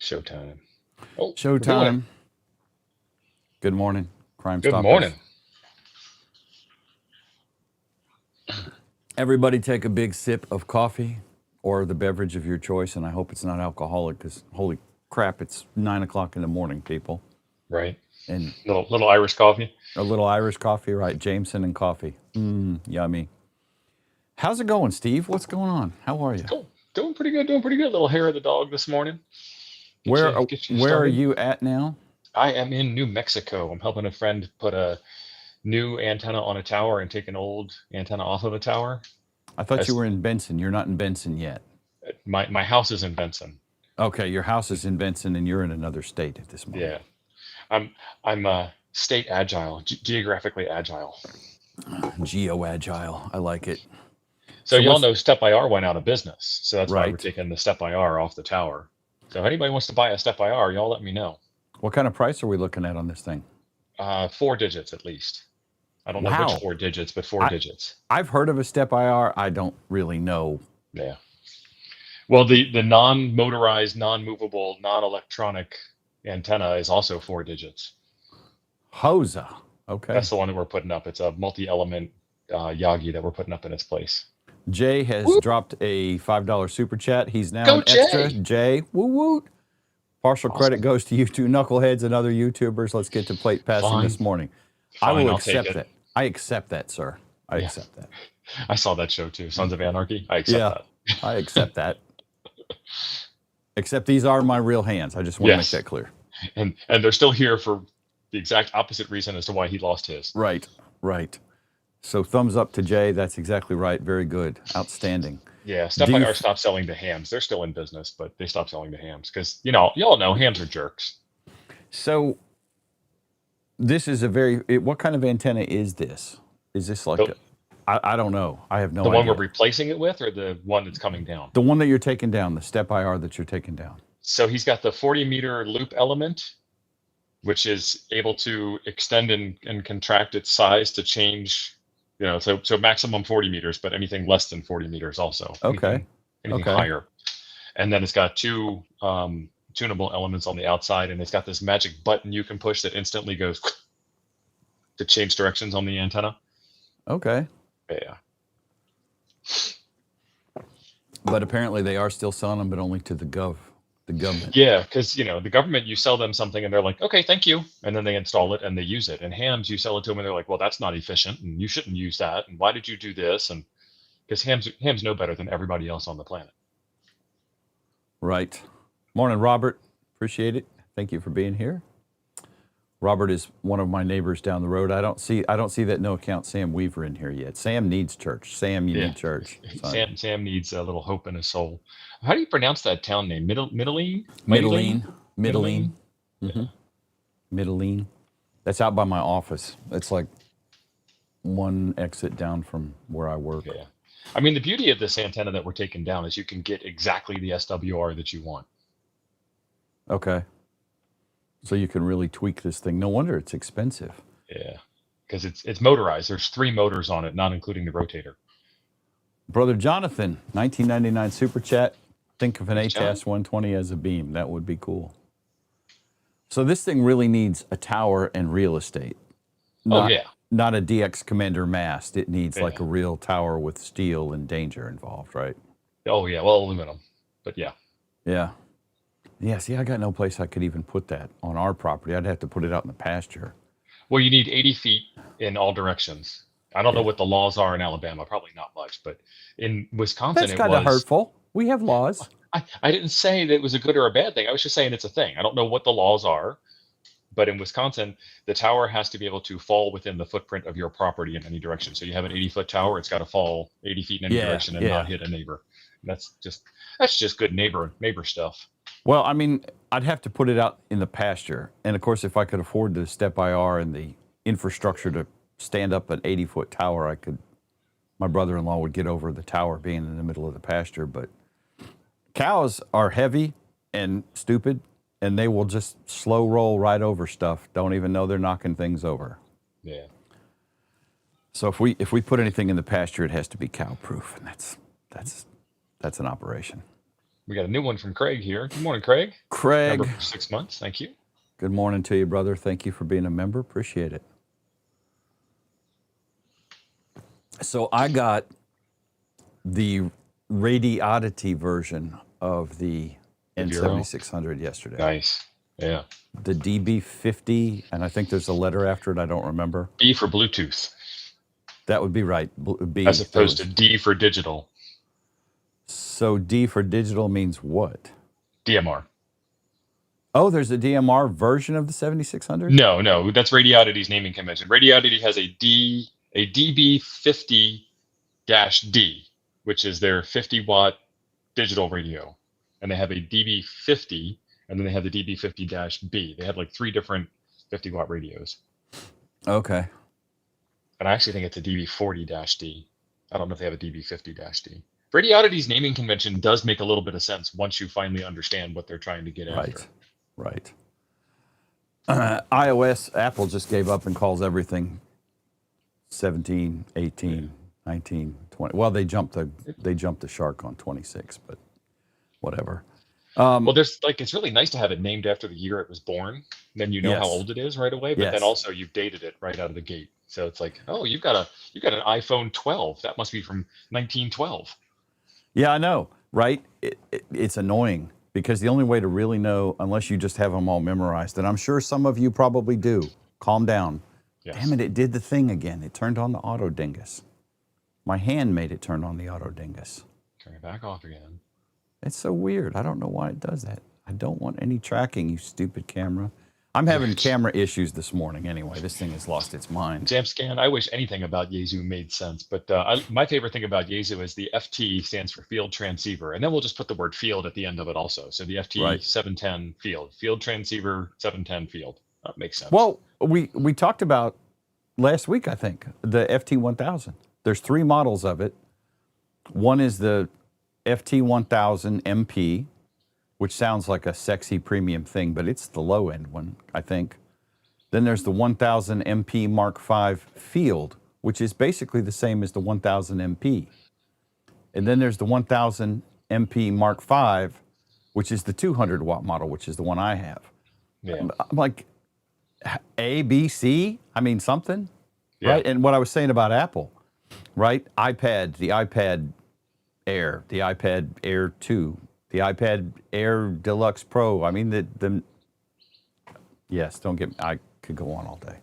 Showtime. Oh, Showtime. Good morning, Crime Good Stoppers. morning. Everybody take a big sip of coffee or the beverage of your choice, and I hope it's not alcoholic because holy crap, it's 9 o'clock in the morning, people. Right. And Little Irish coffee. a little Irish coffee, right? Jameson and coffee. Yummy. How's it going, Steve? What's going on? How are you? Cool. Doing pretty good. Little hair of the dog this morning. Where Get you are started. you at now? I am in New Mexico. I'm helping a friend put a new antenna on a tower and take an old antenna off of a tower. I thought you were in Benson. You're not in Benson yet. My house is in Benson. Okay, your house is in Benson, and you're in another state at this moment. Yeah. I'm state agile, geographically agile. Geo-agile. I like it. So y'all know Step IR went out of business. So that's why Right. we're taking the Step IR off the tower. So if anybody wants to buy a Step IR, y'all let me know. What kind of price are we looking at on this thing? 4 digits at least. I don't know Wow. which 4 digits, but 4 digits. I've heard of a Step IR. I don't really know. Yeah. Well, the non-motorized, non-movable, non-electronic antenna is also 4 digits. Hosa. Okay. That's the one that we're putting up. It's a multi-element Yagi that we're putting up in its place. Jay has dropped a $5 super chat. He's now Go, an extra. Jay! Jay, woo woo. Partial Awesome. credit goes to you two knuckleheads and other YouTubers. Let's get to plate passing Fine. this morning. Fine, I'll I'll take accept it. that. I accept that, sir. I Yeah. accept that. I saw that show too, Sons of Anarchy. I accept that. I accept that. Except these are my real hands. I just want to make that clear. And they're still here for the exact opposite reason as to why he lost his. Right. So thumbs up to Jay. That's exactly right. Very good. Outstanding. Yeah, Step IR stopped selling to hams. They're still in business, but they stopped selling to hams because, y'all know hams are jerks. So this is what kind of antenna is this? Is this like I don't know. I have no idea. The one we're replacing it with or the one that's coming down? The one that you're taking down, the Step IR that you're taking down. So he's got the 40-meter loop element, which is able to extend and contract its size to change, so maximum 40 meters, but anything less than 40 meters also. Okay. Anything higher. And then it's got 2 tunable elements on the outside, and it's got this magic button you can push that instantly goes to change directions on the antenna. Okay. Yeah. But apparently they are still selling them, but only to the government. Yeah, because the government, you sell them something and they're like, okay, thank you, and then they install it and they use it. And hams, you sell it to them and they're like, well, that's not efficient, and you shouldn't use that, and why did you do this? And because hams know better than everybody else on the planet. Right. Morning, Robert. Appreciate it. Thank you for being here. Robert is one of my neighbors down the road. I don't see that no account Sam Weaver in here yet. Sam needs church. Sam, you need church. Sam needs a little hope in his soul. How do you pronounce that town name? Middleine? Mm-hmm. Middleine. That's out by my office. It's like one exit down from where I work. Yeah. I mean, the beauty of this antenna that we're taking down is you can get exactly the SWR that you want. Okay. So you can really tweak this thing. No wonder it's expensive. Yeah, because it's motorized. There's 3 motors on it, not including the rotator. Brother Jonathan, 1999 super chat. Think of an HAS 120 as a beam. That would be cool. So this thing really needs a tower and real estate. Not a DX Commander mast. It needs like a real tower with steel and danger involved, right? Oh, yeah. Well, aluminum. But yeah. Yeah. Yeah, see, I got no place I could even put that on our property. I'd have to put it out in the pasture. Well, you need 80 feet in all directions. I don't know what the laws are in Alabama. Probably not much. But in Wisconsin, that's kind of hurtful. We have laws. I didn't say that it was a good or a bad thing. I was just saying it's a thing. I don't know what the laws are. But in Wisconsin, the tower has to be able to fall within the footprint of your property in any direction. So you have an 80-foot tower, it's got to fall 80 feet in any direction and not hit a neighbor. That's just good neighbor stuff. Well, I mean, I'd have to put it out in the pasture. And of course, if I could afford the Step IR and the infrastructure to stand up an 80-foot tower, my brother-in-law would get over the tower being in the middle of the pasture. But cows are heavy and stupid, and they will just slow roll right over stuff. Don't even know they're knocking things over. Yeah. So if we put anything in the pasture, it has to be cow-proof, and that's an operation. We got a new one from Craig here. Good morning, Craig. Member Craig, for 6 months. Thank you. good morning to you, brother. Thank you for being a member. Appreciate it. So I got the radiodity version of the N7600 yesterday. Nice. Yeah. The DB50, and I think there's a letter after it. I don't remember. B for Bluetooth. That would be right. B. As opposed to D for digital. So D for digital means what? DMR. Oh, there's a DMR version of the 7600? No, that's Radiodity's naming convention. Radiodity has a DB50-D, which is their 50-watt digital radio. And they have a DB50, and then they have the DB50-B. They have like 3 different 50-watt radios. Okay. And I actually think it's a DB40-D. I don't know if they have a DB50-D. Radiodity's naming convention does make a little bit of sense once you finally understand what they're trying to get after. Right. iOS, Apple just gave up and calls everything 17, 18, 19, 20. Well, they jumped the shark on 26, but whatever. Well, there's it's really nice to have it named after the year it was born. Then you know how old it is right away. But then also you've dated it right out of the gate. So it's like, oh, you've got an iPhone 12. That must be from 1912. Yeah, I know, right? It's annoying because the only way to really know, unless you just have them all memorized, and I'm sure some of you probably do. Calm down. Yes. Damn it did the thing again. It turned on the auto dingus. My hand made it turn on the auto dingus. Turn it back off again. It's so weird. I don't know why it does that. I don't want any tracking, you stupid camera. I'm having camera issues this morning anyway. This thing has lost its mind. Jamscan, I wish anything about Yaesu made sense, but my favorite thing about Yaesu is the FT stands for field transceiver, and then we'll just put the word field at the end of it also. So the FT 710 field transceiver 710 field. That makes sense. Well, we talked about last week, I think, the FT 1000. There's 3 models of it. One is the FT 1000 MP, which sounds like a sexy premium thing, but it's the low end one, I think. Then there's the 1000 MP Mark V Field, which is basically the same as the 1000 MP. And then there's the 1000 MP Mark V, which is the 200 watt model, which is the one I have. Yeah. I'm like, A, B, C? I mean, something, right? And what I was saying about Apple, right? the iPad Air, the iPad Air 2, the iPad Air Deluxe Pro. I mean, yes, don't get me, I could go on all day.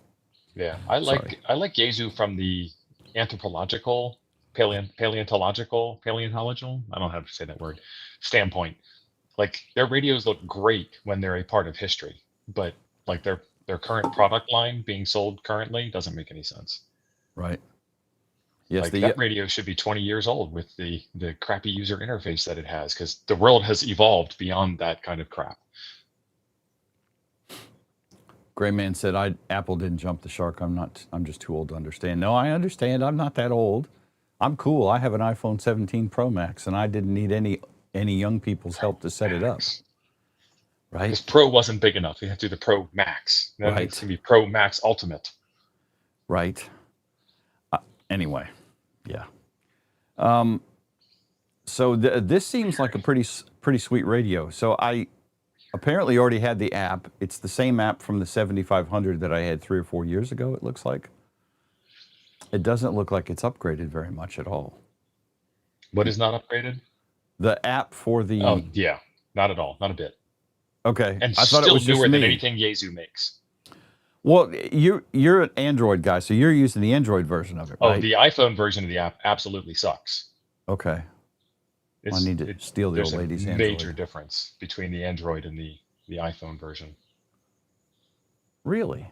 Yeah, I like Yaesu from the anthropological, paleontological, I don't know how to say that word, standpoint. Like their radios look great when they're a part of history, but like their current product line being sold currently doesn't make any sense. Right. Yes, like that radio should be 20 years old with the crappy user interface that it has, because the world has evolved beyond that kind of crap. Gray Man said, Apple didn't jump the shark. I'm just too old to understand. No, I understand. I'm not that old. I'm cool. I have an iPhone 17 Pro Max, and I didn't need any young people's help to set it up. Right? Because Pro wasn't big enough. You have to do the Pro Max. Then it's going to be Pro Max Ultimate. Right. Anyway. Yeah. So this seems like a pretty sweet radio. So I apparently already had the app. It's the same app from the 7500 that I had 3 or 4 years ago, it looks like. It doesn't look like it's upgraded very much at all. What is not upgraded? The app for the... Oh, yeah. Not at all. Not a bit. Okay. And I thought it was newer than anything Yaesu makes. Well, you're an Android guy, so you're using the Android version of it, right? Oh, the iPhone version of the app absolutely sucks. Okay. I need to steal the old lady's Android. There's a major difference between the Android and the iPhone version. Really?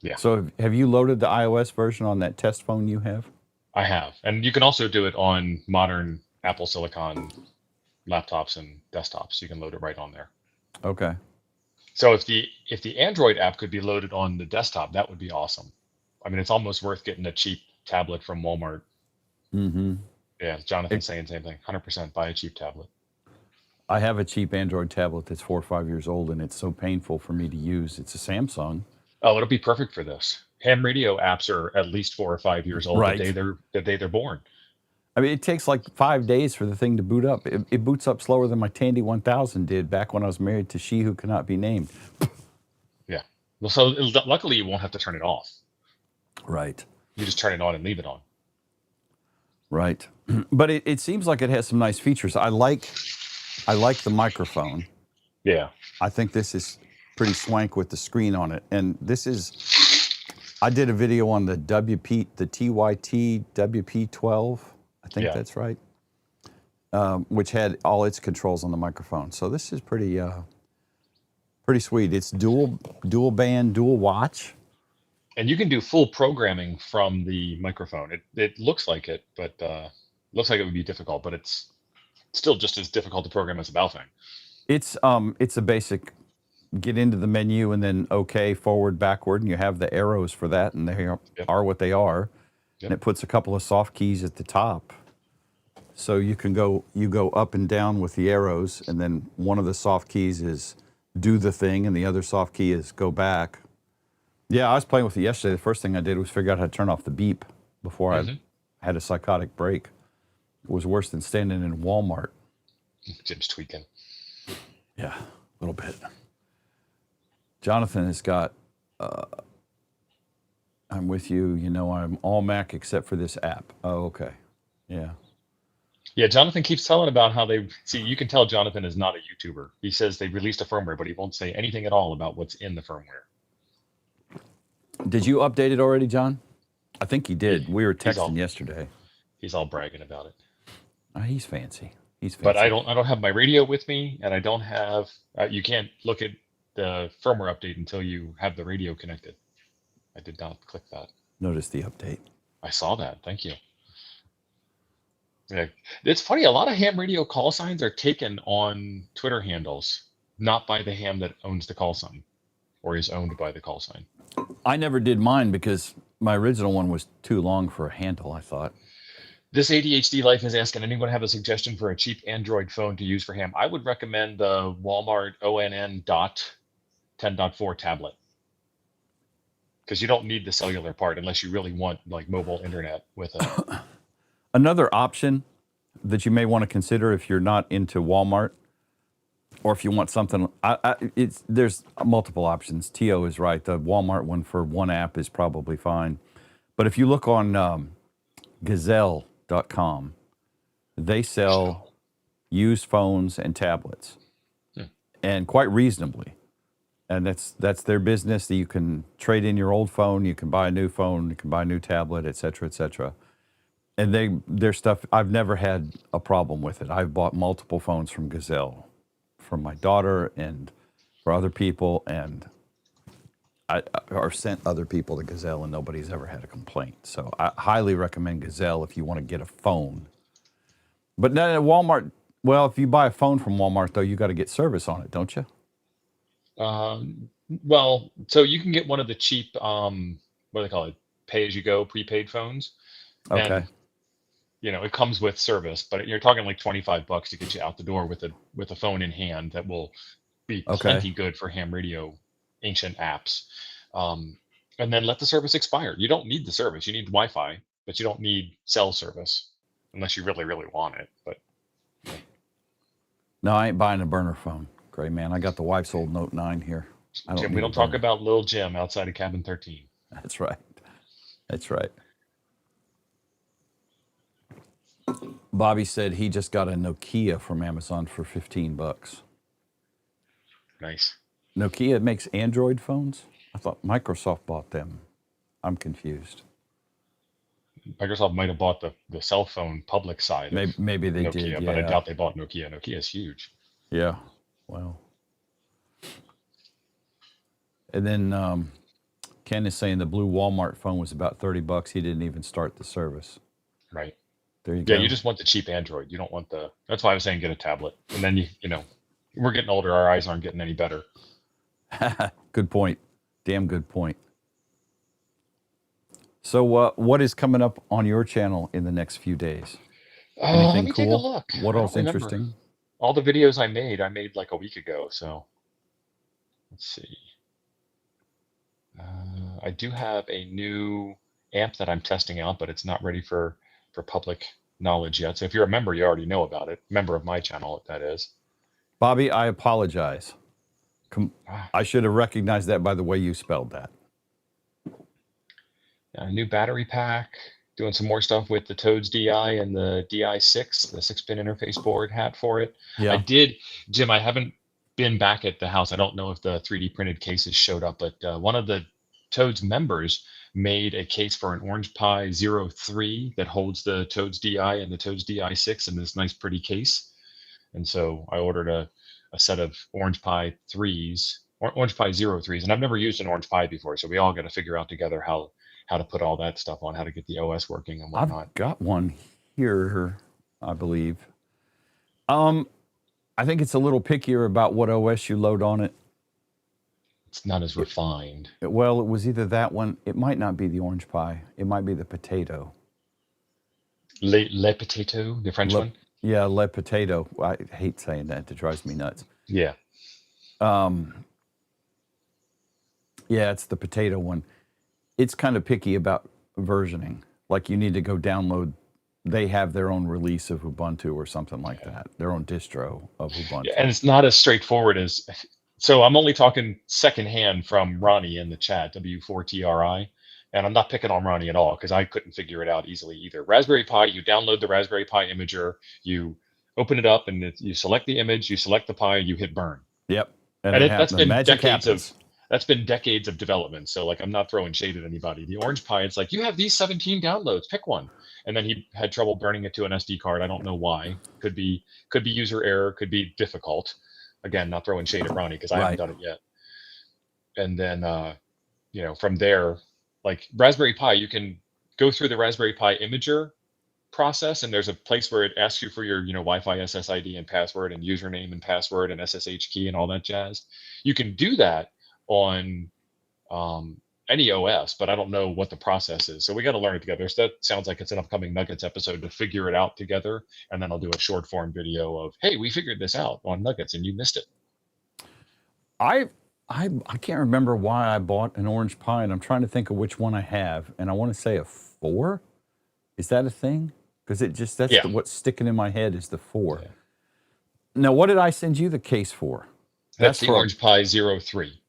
Yeah. So have you loaded the iOS version on that test phone you have? I have. And you can also do it on modern Apple Silicon laptops and desktops. You can load it right on there. Okay. So if the Android app could be loaded on the desktop, that would be awesome. I mean, it's almost worth getting a cheap tablet from Walmart. Mm-hmm. Yeah, Jonathan's saying the same thing. 100% buy a cheap tablet. I have a cheap Android tablet that's 4 or 5 years old, and it's so painful for me to use. It's a Samsung. Oh, it'll be perfect for this. Ham radio apps are at least 4 or 5 years old right. the day they're born. I mean, it takes like 5 days for the thing to boot up. It boots up slower than my Tandy 1000 did back when I was married to she who cannot be named. Yeah. Well, so luckily you won't have to turn it off. Right. You just turn it on and leave it on. Right. But it seems like it has some nice features. I like the microphone. Yeah. I think this is pretty swank with the screen on it. And this is, I did a video on the TYT WP12. I think that's right. Which had all its controls on the microphone. So this is pretty sweet. It's dual band, dual watch. And you can do full programming from the microphone. It looks like it, but looks like it would be difficult, but it's still just as difficult to program as a Baofeng. It's a basic get into the menu and then OK, forward, backward, and you have the arrows for that, and they are what they are. Yep. And it puts a couple of soft keys at the top. So you go up and down with the arrows, and then one of the soft keys is do the thing, and the other soft key is go back. Yeah, I was playing with it yesterday. The first thing I did was figure out how to turn off the beep before I had a psychotic break. It was worse than standing in Walmart. Jim's tweaking. Yeah, a little bit. Jonathan has got, I'm with you. You know, I'm all Mac except for this app. Oh, okay. Yeah. Yeah, Jonathan keeps telling about how you can tell Jonathan is not a YouTuber. He says they released a firmware, but he won't say anything at all about what's in the firmware. Did you update it already, John? I think he did. We were texting yesterday. He's all bragging about it. He's fancy. But I don't have my radio with me, and I don't have. You can't look at the firmware update until you have the radio connected. I did not click that. Notice the update. I saw that. Thank you. Yeah, it's funny. A lot of ham radio call signs are taken on Twitter handles, not by the ham that owns the call sign, or is owned by the call sign. I never did mine because my original one was too long for a handle, I thought. This ADHD Life is asking, anyone have a suggestion for a cheap Android phone to use for ham? I would recommend the Walmart ONN dot 10.4 tablet, because you don't need the cellular part unless you really want like mobile internet with it. Another option that you may want to consider if you're not into Walmart, or if you want something, there's multiple options. Tio is right. The Walmart one for one app is probably fine. But if you look on gazelle.com, they sell used phones and tablets, and quite reasonably. And that's their business. That you can trade in your old phone, you can buy a new phone, you can buy a new tablet, et cetera, et cetera. And their stuff, I've never had a problem with it. I've bought multiple phones from Gazelle, from my daughter and for other people, and or sent other people to Gazelle, and nobody's ever had a complaint. So I highly recommend Gazelle if you want to get a phone. But then at Walmart, well, if you buy a phone from Walmart, though, you got to get service on it, don't you? Well, so you can get one of the cheap, what do they call it, pay-as-you-go prepaid phones. Okay. And, it comes with service, but you're talking like $25 to get you out the door with a phone in hand that will be plenty good for ham radio ancient apps. And then let the service expire. You don't need the service. You need Wi-Fi, but you don't need cell service unless you really, really want it. But no, I ain't buying a burner phone, Gray man. I got the wife's old Note 9 here. Jim, we don't talk about little Jim outside of cabin 13. That's right. That's right. Bobby said he just got a Nokia from Amazon for $15. Nice. Nokia makes Android phones? I thought Microsoft bought them. I'm confused. Microsoft might have bought the cell phone public side. Maybe they Nokia, did, yeah. But I doubt they bought Nokia. Nokia is huge. Yeah, well. And then Ken is saying the blue Walmart phone was about $30. He didn't even start the service. Right. There you go. Yeah, you just want the cheap Android. You don't want that's why I was saying get a tablet. And then we're getting older. Our eyes aren't getting any better. Good point. Damn good point. So what is coming up on your channel in the next few days? Anything let me cool? take a look. What else interesting? All the videos I made like a week ago. So let's see. I do have a new amp that I'm testing out, but it's not ready for public knowledge yet. So if you're a member, you already know about it. Member of my channel, that is. Bobby, I apologize. Ah, I should have recognized that by the way you spelled that. a new battery pack. Doing some more stuff with the Toads DI and the DI6, the 6-pin interface board hat for it. Yeah. I did, Jim. I haven't been back at the house. I don't know if the 3D printed cases showed up, but one of the Toads members made a case for an Orange Pi 03 that holds the Toads DI and the Toads DI6 in this nice, pretty case. And so I ordered a set of Orange Pi 3s, or Orange Pi 03s, and I've never used an Orange Pi before, so we all got to figure out together how to put all that stuff on, how to get the OS working and whatnot. I've got one here, I believe. I think it's a little pickier about what OS you load on it. It's not as refined. Well, it was either that one. It might not be the Orange Pi. It might be the Potato. Le Potato, the French one? Yeah, Le Potato. I hate saying that. It drives me nuts. Yeah. Yeah, it's the Potato one. It's kind of picky about versioning. Like you need to go download. They have their own release of Ubuntu or something like that. Their own distro of Ubuntu. Yeah, and it's not as straightforward as. So I'm only talking secondhand from Ronnie in the chat, W4TRI, and I'm not picking on Ronnie at all because I couldn't figure it out easily either. Raspberry Pi, you download the Raspberry Pi imager, you open it up, and you select the image, you select the Pi, you hit burn. Yep. And that's been decades of development. So like I'm not throwing shade at anybody. The Orange Pi, it's like you have these 17 downloads, pick one. And then he had trouble burning it to an SD card. I don't know why. Could be user error, could be difficult. Again, not throwing shade at Ronnie because I haven't done it yet. And then from there, like Raspberry Pi, you can go through the Raspberry Pi imager process, and there's a place where it asks you for your Wi-Fi SSID and password and username and password and SSH key and all that jazz. You can do that on any OS, but I don't know what the process is. So we got to learn it together. So that sounds like it's an upcoming Nuggets episode to figure it out together. And then I'll do a short form video of, hey, we figured this out on Nuggets and you missed it. I can't remember why I bought an Orange Pi, and I'm trying to think of which one I have. And I want to say a 4. Is that a thing? Because what's sticking in my head is the 4. Yeah. Now, what did I send you the case for? That's the Orange Pi 03.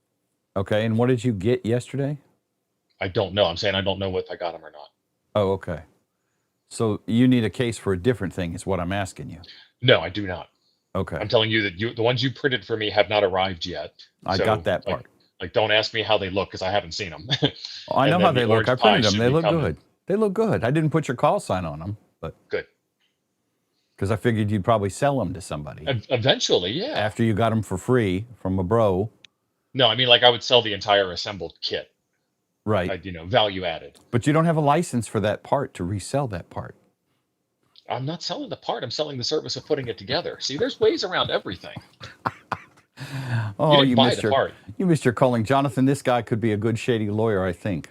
Okay, and what did you get yesterday? I don't know. I'm saying I don't know if I got them or not. Oh, okay. So you need a case for a different thing is what I'm asking you. No, I do not. Okay. I'm telling you that the ones you printed for me have not arrived yet. I got that part. Like, don't ask me how they look because I haven't seen them. I know how they look. I printed them. They look good. They look good. I didn't put your call sign on them, but good. Because I figured you'd probably sell them to somebody. Eventually, yeah. After you got them for free from a bro. No, I mean, like I would sell the entire assembled kit. Right. Value added. But you don't have a license for that part to resell that part. I'm not selling the part. I'm selling the service of putting it together. See, there's ways around everything. Oh, you missed your calling. Jonathan, this guy could be a good shady lawyer, I think.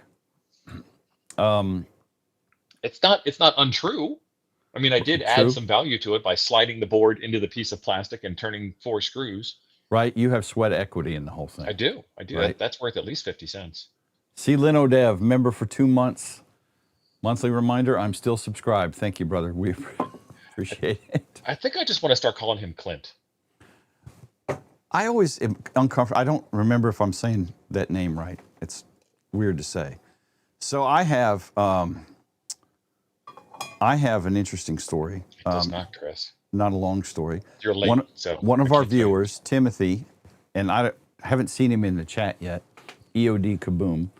It's not untrue. I mean, I did add some value to it by sliding the board into the piece of plastic and turning 4 screws. Right. You have sweat equity in the whole thing. I do. Right. That's worth at least 50 cents. See, Lino Dev, member for 2 months. Monthly reminder, I'm still subscribed. Thank you, brother. We appreciate it. I think I just want to start calling him Clint. I always am uncomfortable. I don't remember if I'm saying that name right. It's weird to say. So I have an interesting story. It does not, Chris. Not a long story. You're late. One of our viewers, Timothy, and I haven't seen him in the chat yet, EOD Kaboom.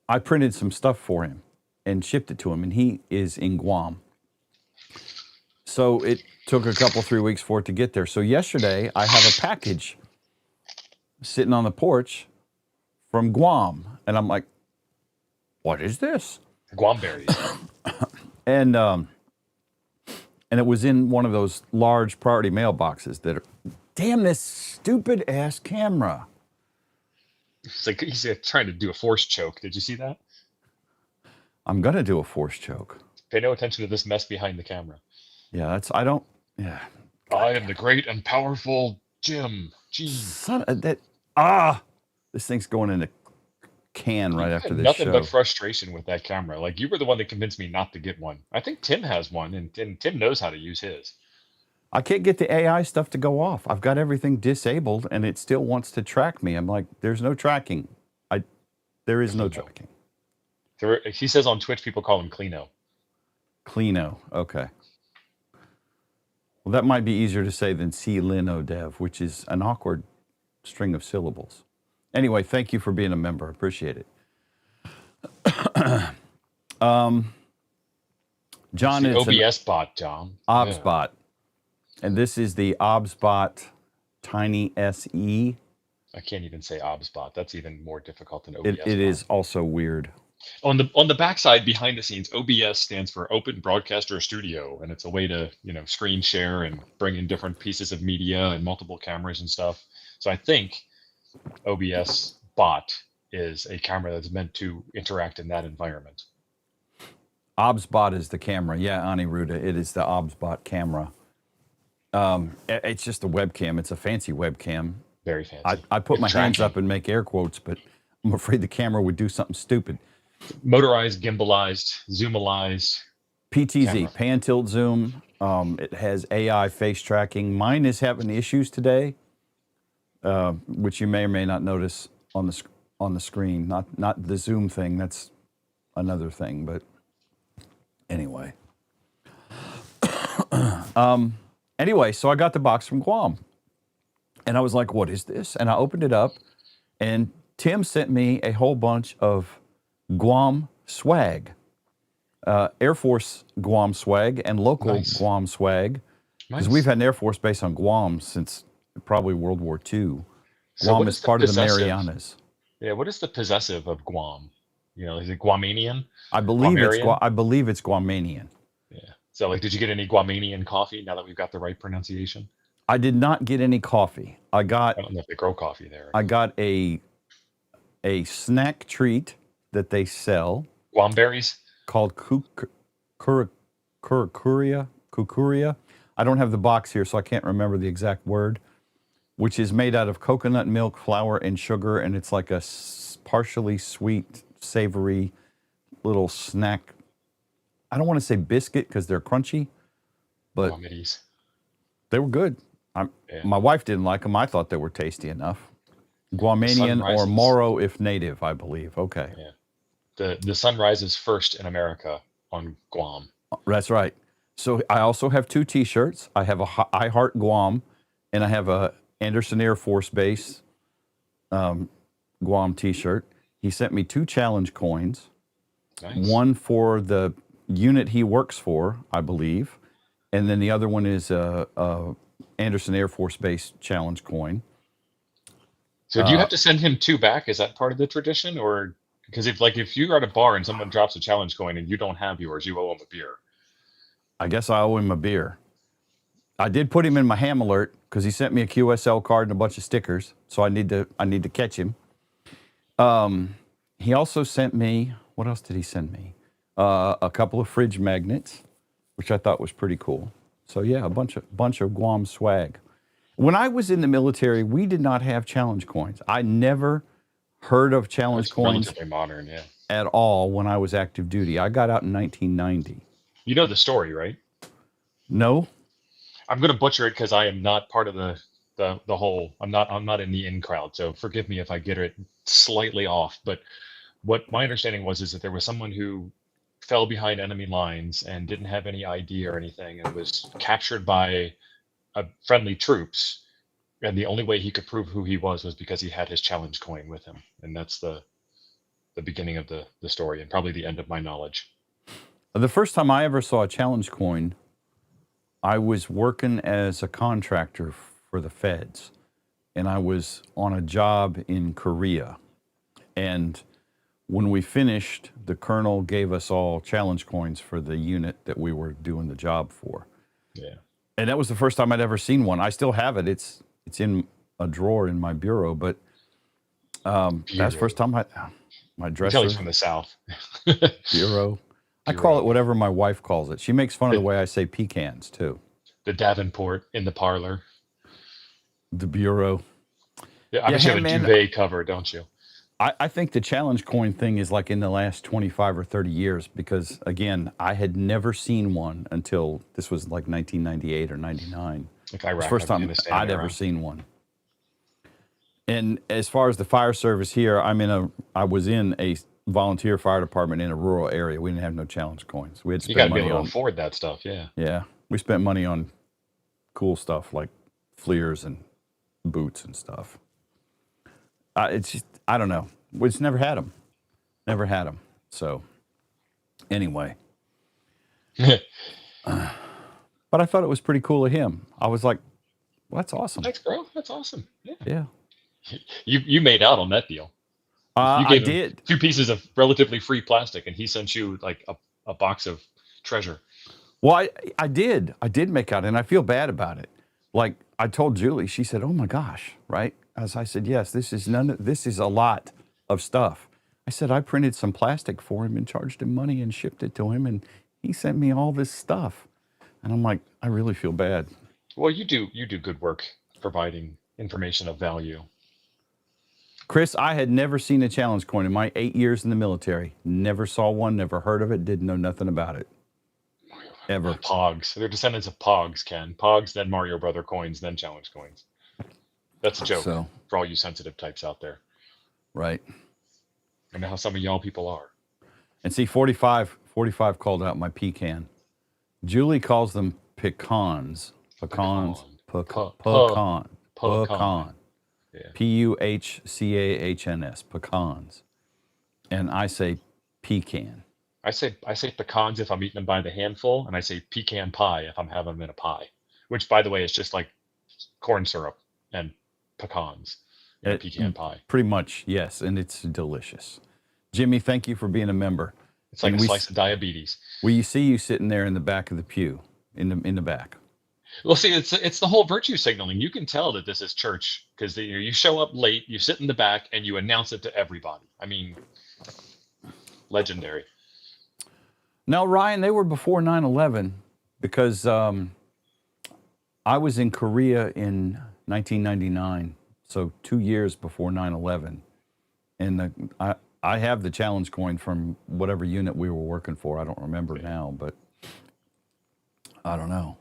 I printed some stuff for him and shipped it to him, and he is in Guam. So it took a couple, 3 weeks for it to get there. So yesterday, I have a package sitting on the porch from Guam, and I'm like, what is this? Guam berries. And it was in one of those large priority mailboxes that are, damn this stupid ass camera. It's like he's trying to do a force choke. Did you see that? I'm going to do a force choke. Pay no attention to this mess behind the camera. Yeah, I am the great and powerful Jeem. This thing's going in the can right You after had this nothing but show. frustration with that camera. Like you were the one that convinced me not to get one. I think Tim has one, and Tim knows how to use his. I can't get the AI stuff to go off. I've got everything disabled, and it still wants to track me. I'm like, there's no tracking. There is no tracking. He says on Twitch, people call him Cleano. Cleano. Okay. Well, that might be easier to say than C-Lino Dev, which is an awkward string of syllables. Anyway, thank you for being a member. Appreciate it. John, it's it's the OBS bot, John. OBSBot. And this is the OBSBot Tiny SE. I can't even say OBSBot. That's even more difficult than OBS. It is also weird. On the backside, behind the scenes, OBS stands for Open Broadcaster Studio, and it's a way to screen share and bring in different pieces of media and multiple cameras and stuff. So I think OBS Bot is a camera that's meant to interact in that environment. OBSBot is the camera. Yeah, Aniruda, it is the OBSBot camera. It's just a webcam. It's a fancy webcam. Very fancy. I put my hands up and make air quotes, but I'm afraid the camera would do something stupid. Motorized, gimbalized, zoomalized. PTZ, camera. pan tilt zoom. It has AI face tracking. Mine is having issues today, which you may or may not notice on the screen. Not the zoom thing. That's another thing. But anyway. Anyway, so I got the box from Guam. And I was like, what is this? And I opened it up, and Tim sent me a whole bunch of Guam swag. Air Force Guam swag and local Guam swag. Because we've had an Air Force base on Guam since probably World War II. Guam is part of the Marianas. Yeah, what is the possessive of Guam? Is it Guamanian? I believe it's Guamanian. Yeah. So, did you get any Guamanian coffee now that we've got the right pronunciation? I did not get any coffee. I don't know if they grow coffee there. I got a snack treat that they sell. Guam berries? Called kukuria. I don't have the box here, so I can't remember the exact word, which is made out of coconut milk, flour, and sugar, and it's like a partially sweet, savory little snack. I don't want to say biscuit because they're crunchy, but they were good. My wife didn't like them. I thought they were tasty enough. Guamanian or Moro if native, I believe. Okay. Yeah. The sun rises first in America on Guam. That's right. So I also have 2 T-shirts. I have a I Heart Guam, and I have a Anderson Air Force Base Guam T-shirt. He sent me 2 challenge coins. Nice. One for the unit he works for, I believe, and then the other one is a Anderson Air Force Base challenge coin. So do you have to send him 2 back? Is that part of the tradition, or because if you're at a bar and someone drops a challenge coin and you don't have yours, you owe him a beer? I guess I owe him a beer. I did put him in my ham alert because he sent me a QSL card and a bunch of stickers, so I need to catch him. He also sent me, what else did he send me? A couple of fridge magnets, which I thought was pretty cool. So yeah, a bunch of Guam swag. When I was in the military, we did not have challenge coins. I never heard of challenge coins relatively modern, yeah, at all when I was active duty. I got out in 1990. You know the story, right? No. I'm going to butcher it because I am not part of the whole. I'm not in the in crowd, so forgive me if I get it slightly off. But what my understanding is that there was someone who fell behind enemy lines and didn't have any ID or anything, and was captured by friendly troops. And the only way he could prove who he was because he had his challenge coin with him. And that's the beginning of the story, and probably the end of my knowledge. The first time I ever saw a challenge coin, I was working as a contractor for the feds. And I was on a job in Korea. And when we finished, the colonel gave us all challenge coins for the unit that we were doing the job for. Yeah. And that was the first time I'd ever seen one. I still have it. It's in a drawer in my bureau, but that's the first time my dresser. He's from the South. Bureau. I call it whatever my wife calls it. She makes fun of the way I say pecans, too. The Davenport in the parlor. The bureau. Yeah, I bet you have a duvet cover, don't you? I think the challenge coin thing is like in the last 25 or 30 years because, again, I had never seen one until this was like 1998 or 99. Like It was Iraq, the first time Afghanistan I'd era. ever seen one. And as far as the fire service here, I was in a volunteer fire department in a rural area. We didn't have no challenge coins. We had You got spent to be money able to on, afford that stuff. Yeah. yeah, we spent money on cool stuff like FLIRs and boots and stuff. It's just, I don't know. We just never had them. Never had them. So, anyway. But I thought it was pretty cool of him. I was like, well, that's awesome. Thanks, bro. That's awesome. Yeah. Yeah. You made out on that deal. You I gave him did. 2 pieces of relatively free plastic, and he sent you like a box of treasure. Well, I did. I did make out, and I feel bad about it. Like I told Julie, she said, "Oh my gosh," right? As I said, "Yes, this is a lot of stuff." I said, "I printed some plastic for him and charged him money and shipped it to him, and he sent me all this stuff." And I'm like, I really feel bad. Well, you do good work providing information of value. Chris, I had never seen a challenge coin in my 8 years in the military. Never saw one, never heard of it, didn't know nothing about it. Ever. Pogs. They're descendants of Pogs, Ken. Pogs, then Mario Brother coins, then challenge coins. That's a joke for all you sensitive types out there. Right. I know how some of y'all people are. And see, 45 called out my pecan. Julie calls them pecans. Pecan. Yeah. Puchcahns. Pecans. And I say pecan. I say pecans if I'm eating them by the handful, and I say pecan pie if I'm having them in a pie, which, by the way, is just like corn syrup and pecans in a pecan pie. Pretty much, yes, and it's delicious. Jimmy, thank you for being a member. It's like a slice of diabetes. We see you sitting there in the back of the pew, in the back. Well, see, it's the whole virtue signaling. You can tell that this is church because you show up late, you sit in the back, and you announce it to everybody. I mean, legendary. No, Ryan, they were before 9/11 because I was in Korea in 1999, so 2 years before 9/11. And I have the challenge coin from whatever unit we were working for. I don't remember now, but I don't know.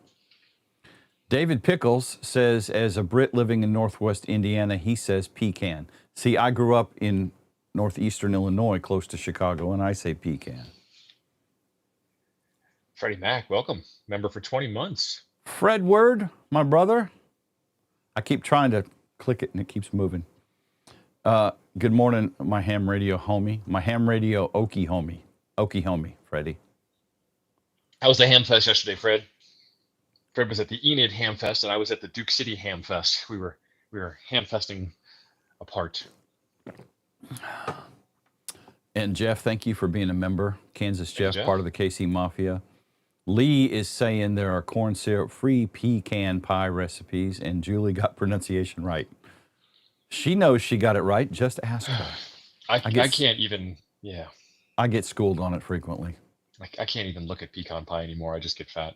David Pickles says, as a Brit living in Northwest Indiana, he says pecan. See, I grew up in northeastern Illinois, close to Chicago, and I say pecan. Freddie Mac, welcome. Member for 20 months. Fred Word, my brother. I keep trying to click it and it keeps moving. Good morning, my ham radio homie. My ham radio Okie homie, Freddie. How was the Hamfest yesterday, Fred? Fred was at the Enid Hamfest, and I was at the Duke City Hamfest. We were hamfesting apart. And Jeff, thank you for being a member. Kansas Jeff, Jeff, part of the KC Mafia. Lee is saying there are corn syrup-free pecan pie recipes, and Julie got pronunciation right. She knows she got it right. Just ask her. I can't even, yeah. I get schooled on it frequently. I can't even look at pecan pie anymore. I just get fat.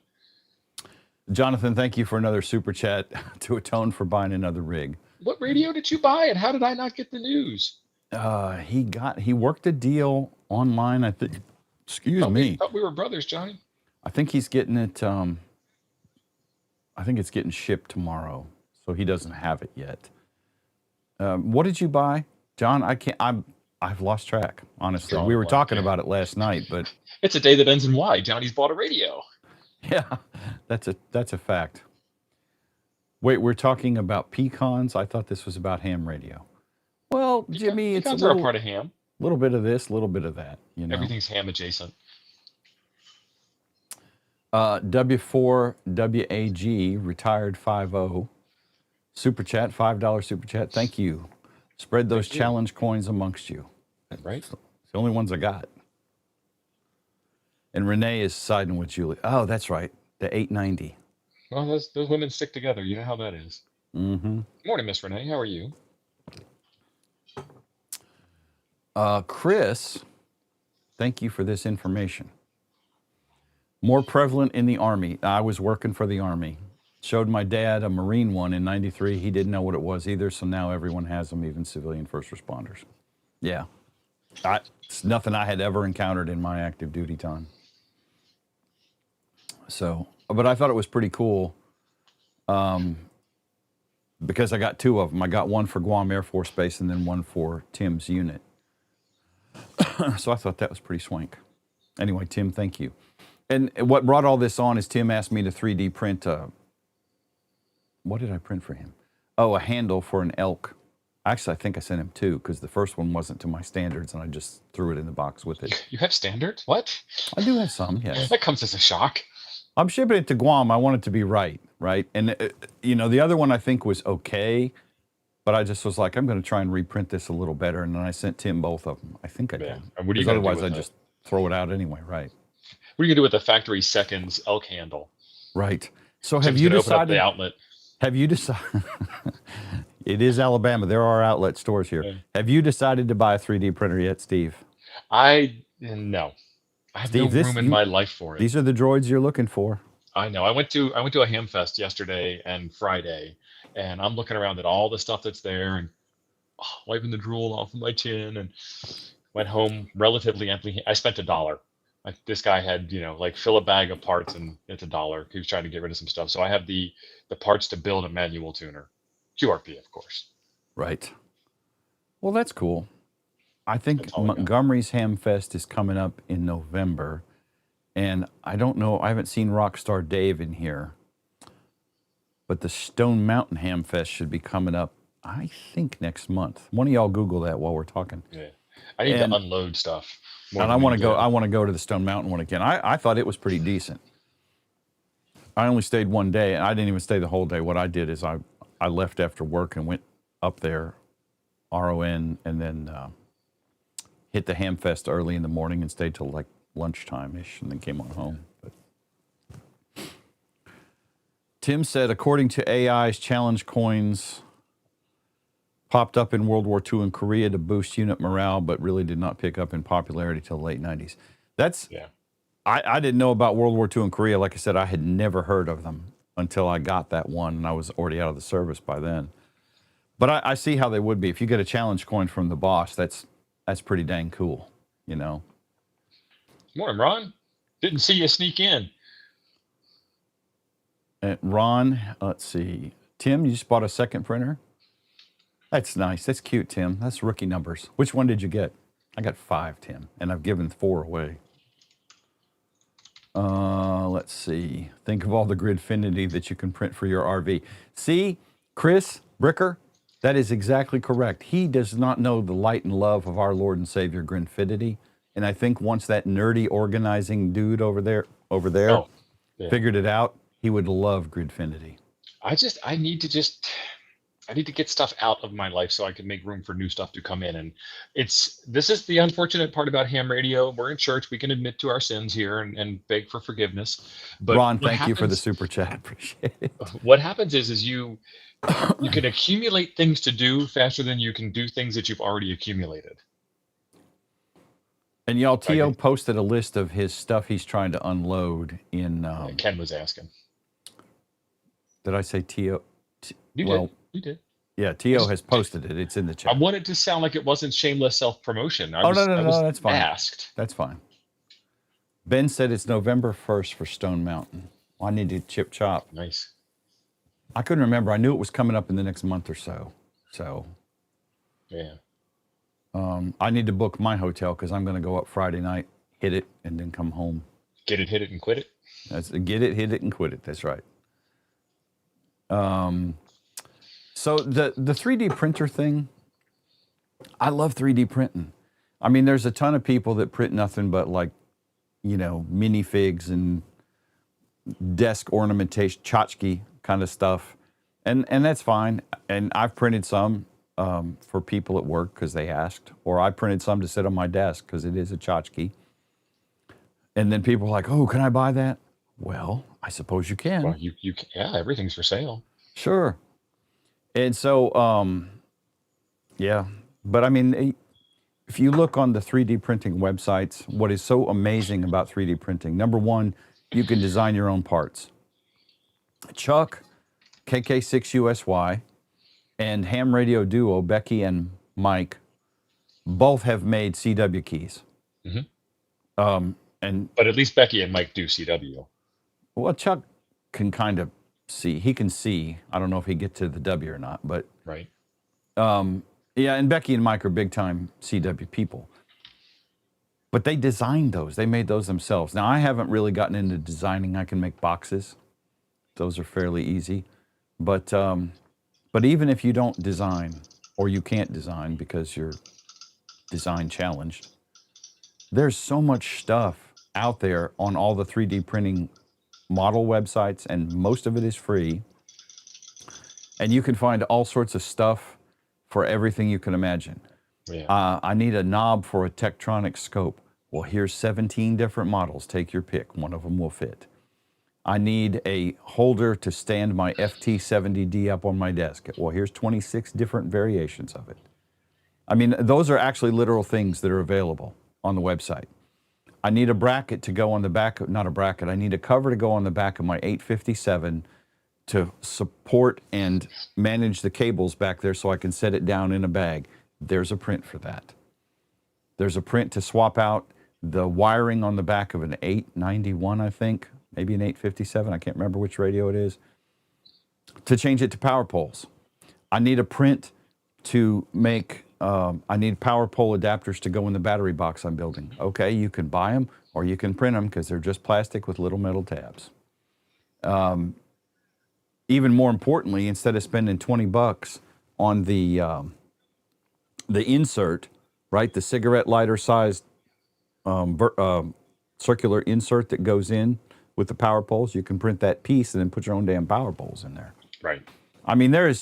Jonathan, thank you for another super chat to atone for buying another rig. What radio did you buy, and how did I not get the news? He worked a deal online, I think. Excuse me. I thought we were brothers, Johnny. I think he's getting it. I think it's getting shipped tomorrow, so he doesn't have it yet. What did you buy, John? I've lost track. Honestly, we were talking about it last night, but it's a day that ends in Y. Johnny's bought a radio. Yeah, that's a fact. Wait, we're talking about pecans? I thought this was about ham radio. Well, Jimmy, it's pecans are a part of ham. A little bit of this, a little bit of that. You know, everything's ham adjacent. W4WAG retired 50 super chat, $5 super chat. Thank you. Spread those challenge coins amongst you. Right, it's the only ones I got. And Renee is siding with Julie. Oh, that's right. The 890. Well, those women stick together. You know how that is. Mm-hmm. Morning, Miss Renee. How are you? Chris, thank you for this information. More prevalent in the Army. I was working for the Army. Showed my dad a Marine one in '93. He didn't know what it was either, so now everyone has them, even civilian first responders. Yeah. It's nothing I had ever encountered in my active duty time. So, but I thought it was pretty cool because I got two of them. I got one for Guam Air Force Base and then one for Tim's unit. So I thought that was pretty swank. Anyway, Tim, thank you. And what brought all this on is Tim asked me to 3D print what did I print for him? Oh, a handle for an elk. Actually, I think I sent him two because the first one wasn't to my standards and I just threw it in the box with it. You have standards? What? I do have some, yes. That comes as a shock. I'm shipping it to Guam. I want it to be right? And, the other one I think was okay, but I just was like, I'm going to try and reprint this a little better. And then I sent Tim both of them. I think I did. And what are you Because gonna otherwise do with I'd just throw it out anyway, right? What are you going to do with the factory seconds elk handle? Right. So Tim's gonna open up the outlet. Have you decided? It is Alabama. There are outlet stores here. Yeah. Have you decided to buy a 3D printer yet, Steve? No. I have Steve, no room in my life for it. These are the droids you're looking for. I know. I went to a Hamfest yesterday and Friday, and I'm looking around at all the stuff that's there and wiping the drool off of my chin, and went home relatively empty. I spent $1. Like this guy had, fill a bag of parts and it's $1. He was trying to get rid of some stuff. So I have the parts to build a manual tuner. QRP, of course. Right. Well, that's cool. I think all I got. Montgomery's Hamfest is coming up in November. And I don't know, I haven't seen Rockstar Dave in here. But the Stone Mountain Hamfest should be coming up, I think, next month. One of y'all Google that while we're talking. Yeah. I need to unload stuff. And I want to go to the Stone Mountain one again. I thought it was pretty decent. I only stayed one day, and I didn't even stay the whole day. What I did is I left after work and went up there, RON, and then hit the Hamfest early in the morning and stayed till like lunchtime-ish, and then came on home. But Tim said, according to AI's challenge coins popped up in World War II in Korea to boost unit morale, but really did not pick up in popularity till the late 90s. I didn't know about World War II in Korea. Like I said, I had never heard of them until I got that one, and I was already out of the service by then. But I see how they would be. If you get a challenge coin from the boss, that's pretty dang cool, Morning, Ron. Didn't see you sneak in. Ron, let's see. Tim, you just bought a second printer? That's nice. That's cute, Tim. That's rookie numbers. Which one did you get? I got 5, Tim, and I've given 4 away. Let's see. Think of all the gridfinity that you can print for your RV. See, Chris Bricker, that is exactly correct. He does not know the light and love of our Lord and Savior gridfinity. And I think once that nerdy organizing dude over there figured it out, he would love gridfinity. I need to get stuff out of my life so I can make room for new stuff to come in. And this is the unfortunate part about ham radio. We're in church. We can admit to our sins here and beg for forgiveness. But Ron, thank you for the super chat. Appreciate it. What happens is you can accumulate things to do faster than you can do things that you've already accumulated. And y'all, T.O. posted a list of his stuff he's trying to unload in... Ken was asking. Did I say T.O.? You did. Yeah, T.O. has posted it. It's in the chat. I wanted to sound like it wasn't shameless self-promotion. No, that's fine. Asked. That's fine. Ben said it's November 1st for Stone Mountain. Well, I need to chip chop. Nice. I couldn't remember. I knew it was coming up in the next month or so. Yeah. I need to book my hotel because I'm going to go up Friday night, hit it, and then come home. Get it, hit it, and quit it? Get it, hit it, and quit it. That's right. So the 3D printer thing, I love 3D printing. I mean, there's a ton of people that print nothing but minifigs and desk ornamentation, tchotchke kind of stuff. And that's fine. And I've printed some for people at work because they asked, or I printed some to sit on my desk because it is a tchotchke. And then people are like, oh, can I buy that? Well, I suppose you can. Well, you can, everything's for sale. Sure. And so, yeah. But I mean, if you look on the 3D printing websites, what is so amazing about 3D printing, number one, you can design your own parts. Chuck, KK6USY, and Ham Radio Duo, Becky and Mike, both have made CW keys. And But at least Becky and Mike do CW. well, Chuck can kind of see. He can see. I don't know if he get to the W or not, but Right. yeah. And Becky and Mike are big time CW people. But they designed those. They made those themselves. Now I haven't really gotten into designing. I can make boxes. Those are fairly easy. But even if you don't design or you can't design because you're design challenged, there's so much stuff out there on all the 3D printing model websites, and most of it is free. And you can find all sorts of stuff for everything you can imagine. Yeah. I need a knob for a Tektronix scope. Well, here's 17 different models. Take your pick. One of them will fit. I need a holder to stand my FT70D up on my desk. Well, here's 26 different variations of it. I mean, those are actually literal things that are available on the website. I need a bracket to go on the back, not a bracket, I need a cover to go on the back of my 857 to support and manage the cables back there so I can set it down in a bag. There's a print for that. There's a print to swap out the wiring on the back of an 891, I think, maybe an 857, I can't remember which radio it is, to change it to power poles. I need a print to make, I need power pole adapters to go in the battery box I'm building. Okay, you can buy them or you can print them because they're just plastic with little metal tabs. Even more importantly, instead of spending $20 on the insert, right, the cigarette lighter sized circular insert that goes in with the power poles, you can print that piece and then put your own damn power poles in there. Right. I mean, there is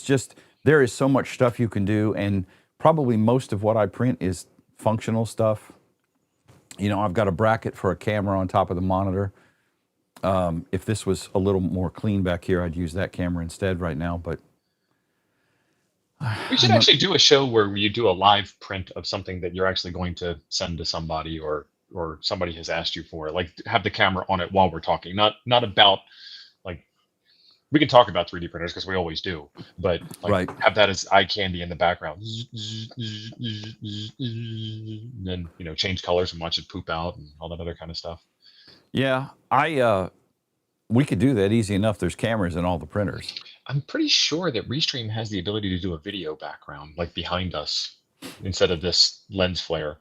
so much stuff you can do, and probably most of what I print is functional stuff. You know, I've got a bracket for a camera on top of the monitor. If this was a little more clean back here, I'd use that camera instead right now, but we should actually do a show where you do a live print of something that you're actually going to send to somebody or somebody has asked you for, like have the camera on it while we're talking, not about, like, we can talk about 3D printers because we always do, but like right. have that as eye candy in the background. And then, you know, change colors and watch it poop out and all that other kind of stuff. Yeah, we could do that easy enough. There's cameras in all the printers. I'm pretty sure that Restream has the ability to do a video background, like behind us, instead of this lens flare.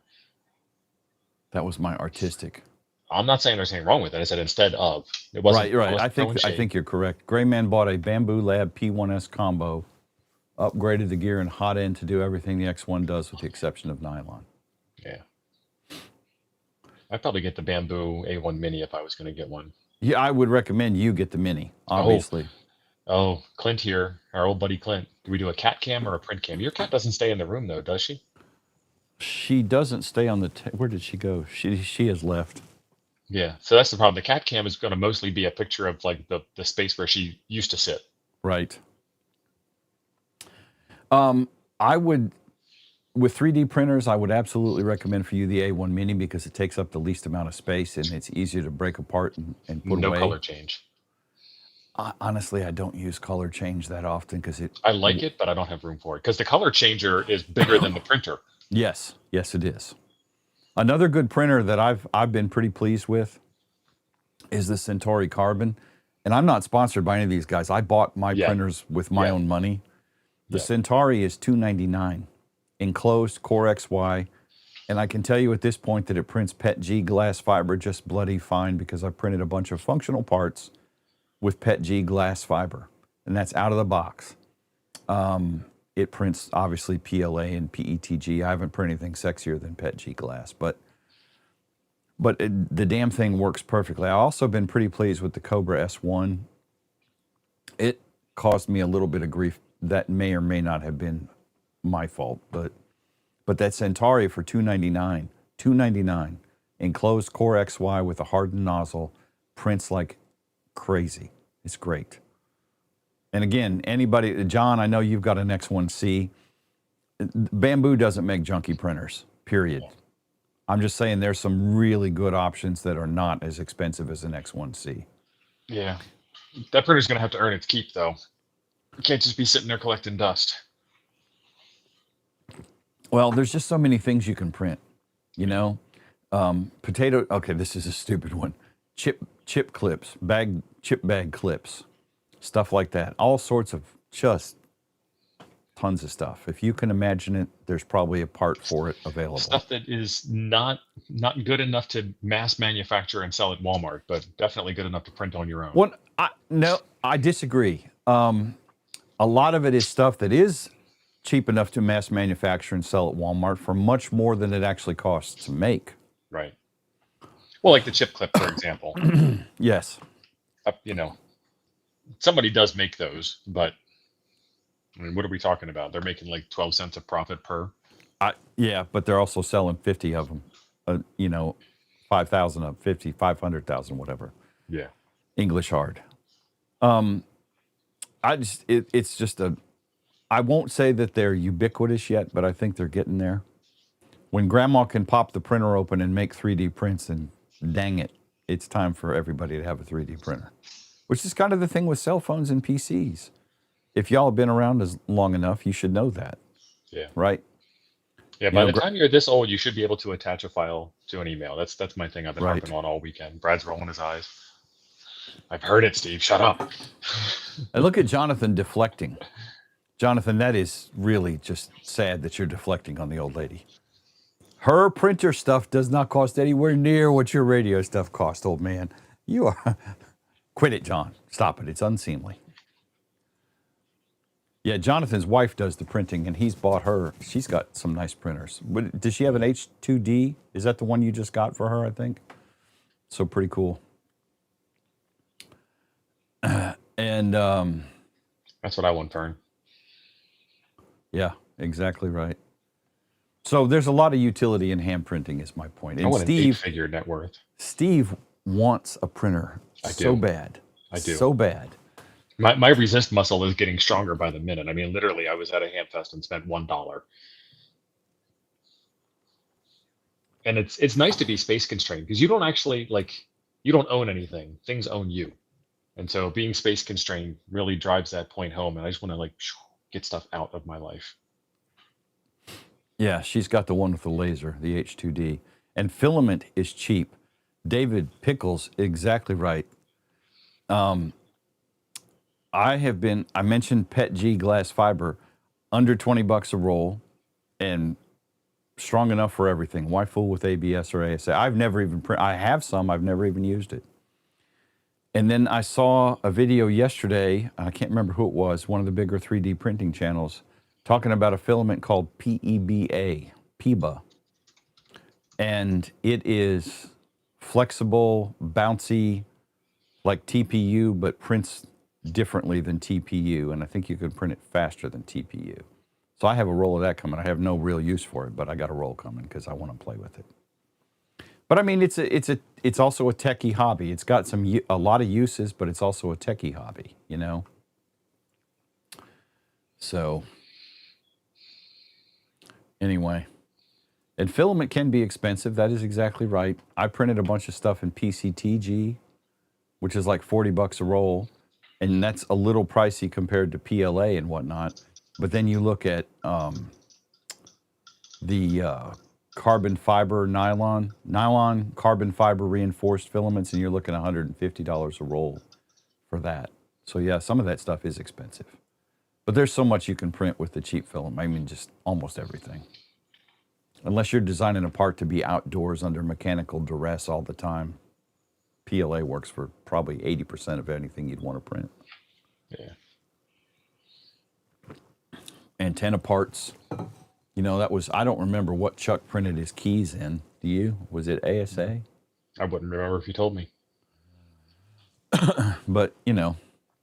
That was my artistic. I'm not saying there's anything wrong with it. I said instead of. It wasn't. Right. I think you're correct. Gray Man bought a Bamboo Lab P1S combo, upgraded the gear and hot end to do everything the X1 does with the exception of nylon. Yeah. I'd probably get the Bamboo A1 Mini if I was going to get one. Yeah, I would recommend you get the Mini, obviously. Oh, Clint here, our old buddy Clint. Do we do a cat cam or a print cam? Your cat doesn't stay in the room though, does she? She doesn't stay on the. Where did she go? She has left. Yeah, so that's the problem. The cat cam is going to mostly be a picture of like the space where she used to sit. Right. I would, with 3D printers, I would absolutely recommend for you the A1 Mini because it takes up the least amount of space and it's easier to break apart and put away. No color change. Honestly, I don't use color change that often because I like it, but I don't have room for it because the color changer is bigger than the printer. Yes, it is. Another good printer that I've been pretty pleased with is the Centauri Carbon, and I'm not sponsored by any of these guys. I bought my printers with my own money. The Centauri is $299, enclosed Core XY, and I can tell you at this point that it prints PETG glass fiber just bloody fine because I printed a bunch of functional parts with PETG glass fiber, and that's out of the box. It prints obviously PLA and PETG. I haven't printed anything sexier than PETG glass, but the damn thing works perfectly. I've also been pretty pleased with the Cobra S1. It caused me a little bit of grief. That may or may not have been my fault, but that Centauri for $299, enclosed Core XY with a hardened nozzle, prints like crazy. It's great. And again, anybody, John, I know you've got an X1C. Bamboo doesn't make junky printers, period. I'm just saying there's some really good options that are not as expensive as an X1C. Yeah. That printer's going to have to earn its keep, though. It can't just be sitting there collecting dust. Well, there's just so many things you can print, you know. Potato. Okay, this is a stupid one. Chip clips, chip bag clips, stuff like that. All sorts of just tons of stuff. If you can imagine it, there's probably a part for it available. Stuff that is not good enough to mass manufacture and sell at Walmart, but definitely good enough to print on your own. No, I disagree. A lot of it is stuff that is cheap enough to mass manufacture and sell at Walmart for much more than it actually costs to make. Right. Well, like the chip clip, for example. Yes. You know, somebody does make those, but I mean, what are we talking about? They're making like 12 cents of profit per. Yeah, but they're also selling 50 of them. 5,000 of 50, 500,000, whatever. Yeah. English hard. It's just I won't say that they're ubiquitous yet, but I think they're getting there. When grandma can pop the printer open and make 3D prints, and dang it, it's time for everybody to have a 3D printer, which is kind of the thing with cell phones and PCs. If y'all have been around as long enough, you should know that. Yeah. Right? Yeah, by the time you're this old, you should be able to attach a file to an email. That's my thing I've been harping on all weekend. Brad's rolling his eyes. I've heard it, Steve. Shut up. And look at Jonathan deflecting. Jonathan, that is really just sad that you're deflecting on the old lady. Her printer stuff does not cost anywhere near what your radio stuff cost, old man. You are... Quit it, John. Stop it. It's unseemly. Yeah, Jonathan's wife does the printing, and he's bought her. She's got some nice printers. Does she have an H2D? Is that the one you just got for her, I think? So pretty cool. And that's what I want, Fern. Yeah, exactly right. So there's a lot of utility in hand printing, is my point. And I want an 8-figure net worth. Steve wants a printer so bad. I do. So bad. My resist muscle is getting stronger by the minute. I mean, literally, I was at a Hamfest and spent $1. And it's nice to be space constrained because you don't actually you don't own anything. Things own you. And so being space constrained really drives that point home. And I just want to get stuff out of my life. Yeah, she's got the one with the laser, the H2D. And filament is cheap. David Pickles, exactly right. I mentioned PETG glass fiber, under $20 a roll, and strong enough for everything. Why fool with ABS or ASA? I've never even I have some. I've never even used it. And then I saw a video yesterday. I can't remember who it was. One of the bigger 3D printing channels talking about a filament called PEBA, and it is flexible, bouncy, like TPU, but prints differently than TPU, and I think you could print it faster than TPU. So I have a roll of that coming. I have no real use for it, but I got a roll coming because I want to play with it. But I mean, it's also a techie hobby. It's got a lot of uses, but it's also a techie hobby, you know. So anyway, and filament can be expensive. That is exactly right. I printed a bunch of stuff in PCTG, which is like $40 a roll. And that's a little pricey compared to PLA and whatnot. But then you look at the carbon fiber nylon carbon fiber reinforced filaments, and you're looking at $150 a roll for that. So yeah, some of that stuff is expensive. But there's so much you can print with the cheap filament. I mean, just almost everything. Unless you're designing a part to be outdoors under mechanical duress all the time. PLA works for probably 80% of anything you'd want to print. Yeah. Antenna parts. You know, I don't remember what Chuck printed his keys in. Do you? Was it ASA? I wouldn't remember if you told me. But, you know.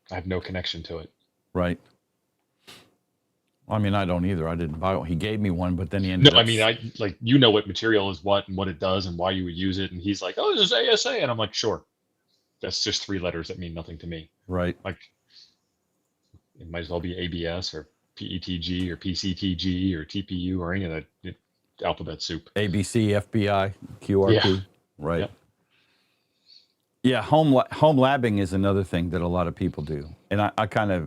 I have no connection to it. Right. I mean, I don't either. I didn't buy one. He gave me one, but then he ended up... No, I mean, you know what material is what and what it does and why you would use it. And he's like, oh, this is ASA. And I'm like, sure. That's just 3 letters that mean nothing to me. Right. Like, it might as well be ABS or PETG or PCTG or TPU or any of that alphabet soup. ABC, FBI, QRP. Yeah. Right. Yep. Yeah, home labbing is another thing that a lot of people do. And I guess...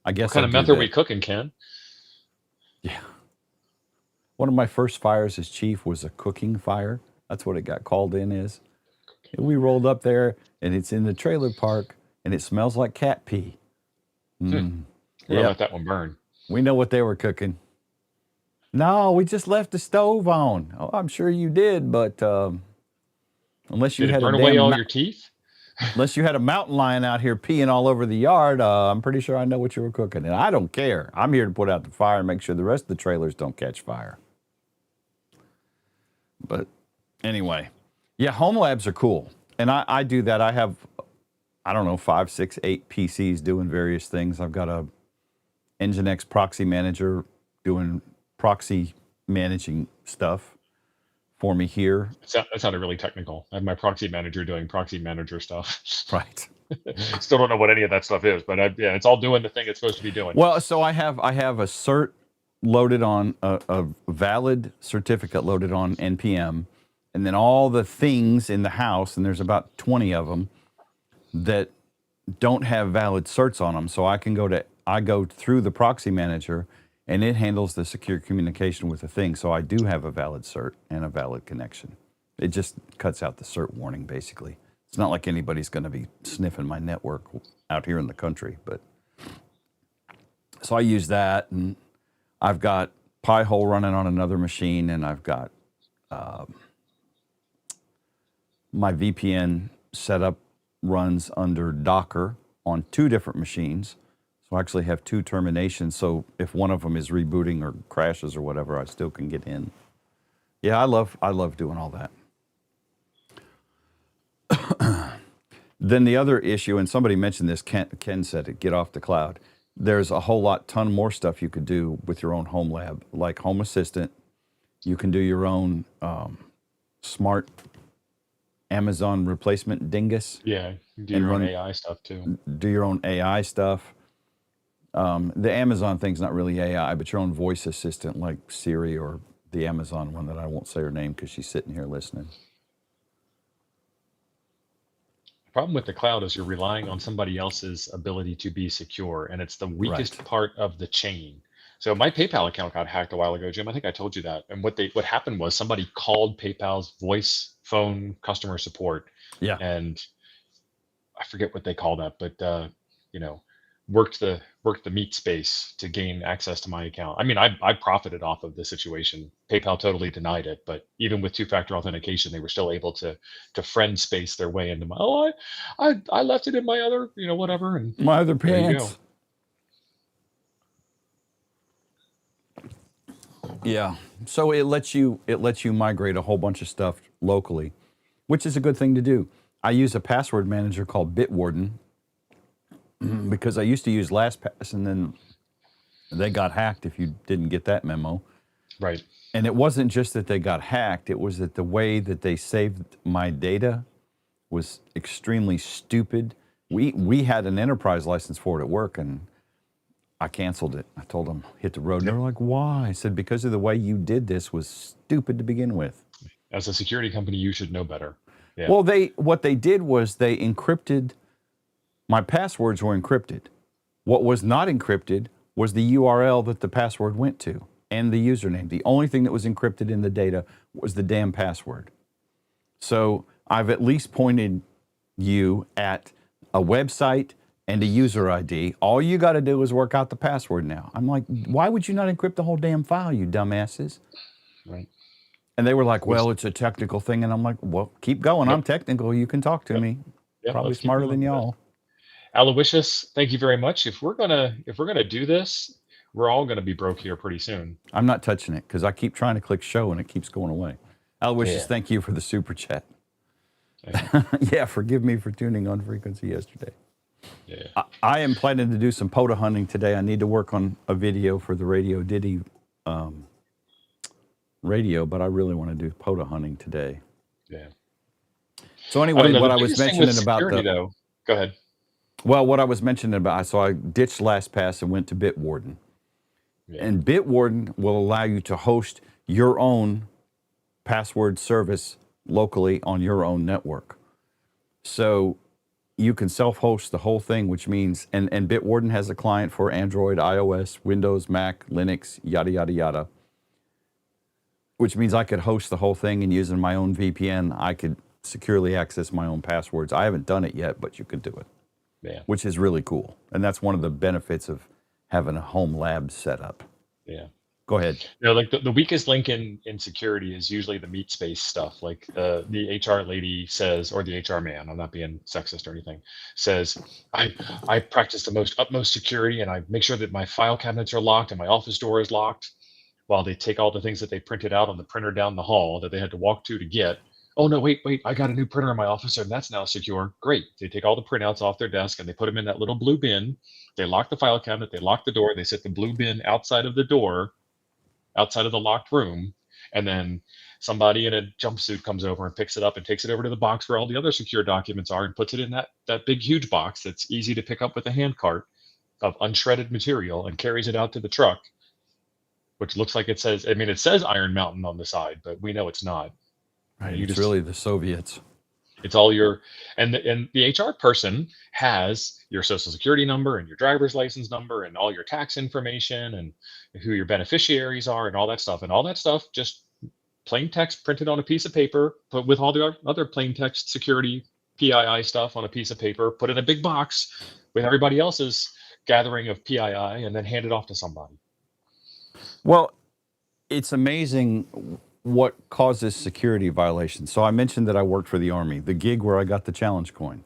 What kind of meth are we cooking, Ken? Yeah. One of my first fires as chief was a cooking fire. That's what it got called in as. And we rolled up there, and it's in the trailer park, and it smells like cat pee. We're gonna let that one burn. We know what they were cooking. No, we just left the stove on. Oh, I'm sure you did, but unless you Did it had burn a away damn all your teeth? unless you had a mountain lion out here peeing all over the yard, I'm pretty sure I know what you were cooking. And I don't care. I'm here to put out the fire and make sure the rest of the trailers don't catch fire. But anyway, yeah, home labs are cool. And I do that. I have, I don't know, 5, 6, 8 PCs doing various things. I've got a Nginx proxy manager doing proxy managing stuff for me here. That sounded really technical. I have my proxy manager doing proxy manager stuff. Right. Still don't know what any of that stuff is, but yeah, it's all doing the thing it's supposed to be doing. Well, so I have a cert loaded on a valid certificate loaded on NPM, and then all the things in the house, and there's about 20 of them that don't have valid certs on them. So I go through the proxy manager, and it handles the secure communication with the thing. So I do have a valid cert and a valid connection. It just cuts out the cert warning, basically. It's not like anybody's going to be sniffing my network out here in the country, but so I use that, and I've got Pi-hole running on another machine, and I've got my VPN setup runs under Docker on 2 different machines. So I actually have 2 terminations. So if one of them is rebooting or crashes or whatever, I still can get in. Yeah, I love doing all that. Then the other issue, and somebody mentioned this, Ken said it, get off the cloud. There's a whole ton more stuff you could do with your own home lab, like Home Assistant. You can do your own smart Amazon replacement dingus. Yeah, you do your own AI stuff too. Do your own AI stuff. The Amazon thing's not really AI, but your own voice assistant like Siri or the Amazon one that I won't say her name because she's sitting here listening. The problem with the cloud is you're relying on somebody else's ability to be secure, and it's the weakest part of the chain. So my PayPal account got hacked a while ago, Jim. I think I told you that. And what happened was somebody called PayPal's voice phone customer support. Yeah. And I forget what they call that, but worked the meat space to gain access to my account. I mean, I profited off of the situation. PayPal totally denied it, but even with 2-factor authentication, they were still able to friend space their way into my. I left it in my other whatever, and my other pants. Yeah. So it lets you migrate a whole bunch of stuff locally, which is a good thing to do. I use a password manager called Bitwarden because I used to use LastPass, and then they got hacked if you didn't get that memo. Right. And it wasn't just that they got hacked, it was that the way that they saved my data was extremely stupid. We had an enterprise license for it at work, and I canceled it. I told them, hit the road. And they were like, why? I said, because of the way you did this was stupid to begin with. As a security company, you should know better. Yeah. Well, what they did was they encrypted, my passwords were encrypted. What was not encrypted was the URL that the password went to and the username. The only thing that was encrypted in the data was the damn password. So I've at least pointed you at a website and a user ID. All you got to do is work out the password now. I'm like, why would you not encrypt the whole damn file, you dumbasses? Right. And they were like, well, it's a technical thing. And I'm like, well, keep going. Yep. I'm technical. You can talk to me. Yep, Probably smarter than y'all. Aloysius, thank you very much. If we're gonna do this, we're all gonna be broke here pretty soon. I'm not touching it because I keep trying to click show and it keeps going away. Aloysius, thank you for the super chat. Yeah, forgive me for tuning on frequency yesterday. Yeah. I am planning to do some POTA hunting today. I need to work on a video for the Radio Diddy radio, but I really want to do POTA hunting today. Yeah. So anyway, what I was mentioning about go ahead. Well, what I was mentioning about, so I ditched LastPass and went to Bitwarden. Yeah. And Bitwarden will allow you to host your own password service locally on your own network. So you can self-host the whole thing, which means, and Bitwarden has a client for Android, iOS, Windows, Mac, Linux, yada, yada, yada. which means I could host the whole thing, and using my own VPN, I could securely access my own passwords. I haven't done it yet, but you could do it, Yeah. which is really cool. And that's one of the benefits of having a home lab set up. Yeah. Go ahead. You know, like the weakest link in security is usually the meat space stuff. Like the HR lady says, or the HR man, I'm not being sexist or anything, says, I practice the utmost security, and I make sure that my file cabinets are locked and my office door is locked, while they take all the things that they printed out on the printer down the hall that they had to walk to get. Oh no, wait, I got a new printer in my office and that's now secure. Great. They take all the printouts off their desk and they put them in that little blue bin. They lock the file cabinet, they lock the door, they set the blue bin outside of the door, outside of the locked room, and then somebody in a jumpsuit comes over and picks it up and takes it over to the box where all the other secure documents are and puts it in that big huge box that's easy to pick up with a hand cart of unshredded material and carries it out to the truck, which looks like it says Iron Mountain on the side, but we know it's not. Right, it's really the Soviets. It's all and the HR person has your social security number and your driver's license number and all your tax information and who your beneficiaries are and all that stuff. And all that stuff, just plain text printed on a piece of paper, put with all the other plain text security PII stuff on a piece of paper, put in a big box with everybody else's gathering of PII, and then hand it off to somebody. Well, it's amazing what causes security violations. So I mentioned that I worked for the Army, the gig where I got the challenge coin.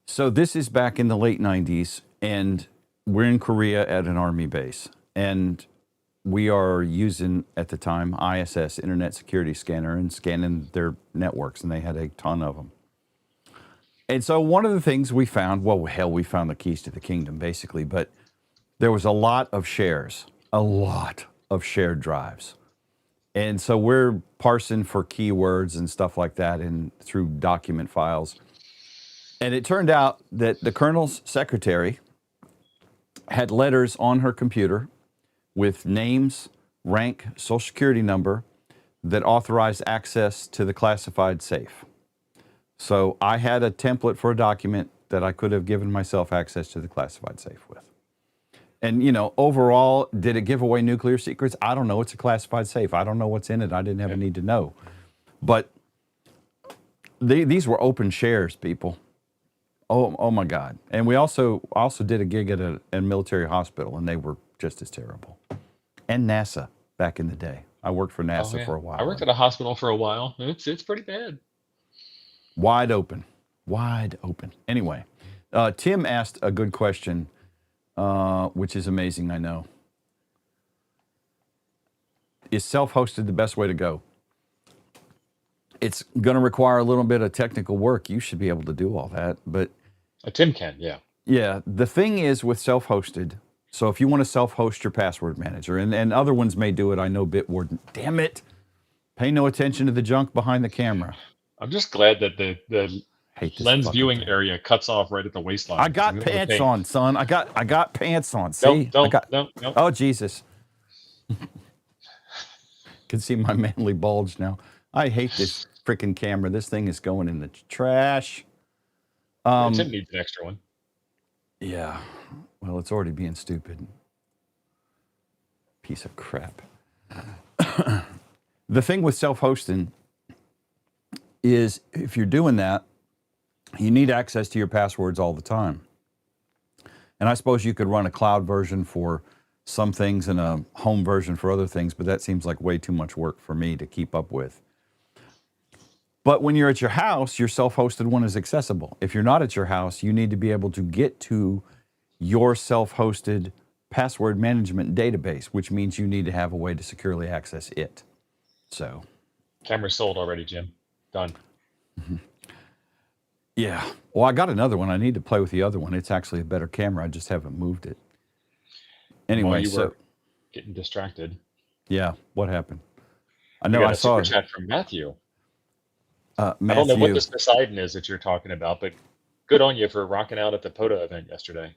So this is back in the late 90s, and we're in Korea at an Army base. And we are using, at the time, ISS, Internet Security Scanner, and scanning their networks, and they had a ton of them. And so one of the things we found, we found the keys to the kingdom, basically, but there was a lot of shares, a lot of shared drives. And so we're parsing for keywords and stuff like that through document files. And it turned out that the colonel's secretary had letters on her computer with names, rank, social security number that authorized access to the classified safe. So I had a template for a document that I could have given myself access to the classified safe with. And, overall, did it give away nuclear secrets? I don't know. It's a classified safe. I don't know what's in it. I didn't have a need to know. But these were open shares, people. Oh my God. And we also did a gig at a military hospital, and they were just as terrible. And NASA back in the day. I worked for NASA for a while. I worked at a hospital for a while. It's pretty bad. Wide open. Anyway, Tim asked a good question. Which is amazing, I know. Is self-hosted the best way to go? It's going to require a little bit of technical work. You should be able to do all that, but Tim can, yeah. Yeah, the thing is with self-hosted, so if you want to self-host your password manager, and other ones may do it, I know Bitwarden. Damn it! Pay no attention to the junk behind the camera. I'm just glad that the lens viewing area cuts off right at the waistline. I got pants on, son. I got pants on. See? Don't. Oh, Jesus. Can see my manly bulge now. I hate this freaking camera. This thing is going in the trash. Tim needs an extra one. Yeah. Well, it's already being stupid. Piece of crap. The thing with self-hosting is if you're doing that, you need access to your passwords all the time. And I suppose you could run a cloud version for some things and a home version for other things, but that seems like way too much work for me to keep up with. But when you're at your house, your self-hosted one is accessible. If you're not at your house, you need to be able to get to your self-hosted password management database, which means you need to have a way to securely access it. So, camera sold already, Jim. Done. Mm-hmm. Yeah. Well, I got another one. I need to play with the other one. It's actually a better camera. I just haven't moved it. Anyway, you were getting distracted. Yeah. What happened? I know I saw a super chat from Matthew. Matthew. I don't know what this Poseidon is that you're talking about, but good on you for rocking out at the POTA event yesterday.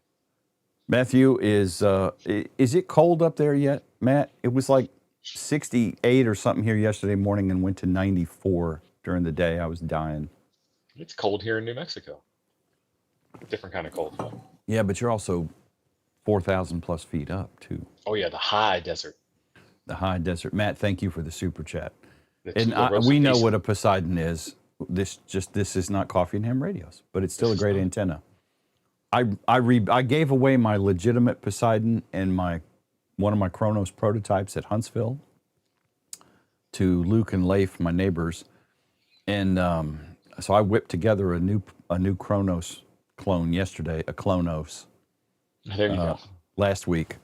Matthew, is it cold up there yet, Matt? It was like 68 or something here yesterday morning and went to 94 during the day. I was dying. It's cold here in New Mexico. Different kind of cold. Though. Yeah, but you're also 4,000 plus feet up, too. Oh, yeah, the high desert. The high desert. Matt, thank you for the super chat. The And Tula Rosa we know Mesa. what a Poseidon is. This is not Coffee and Ham Radios, but it's still a great antenna. I gave away my legitimate Poseidon and one of my Kronos prototypes at Huntsville to Luke and Leif, my neighbors, and so I whipped together a new Kronos clone yesterday, a Klonos. There you go. Last week,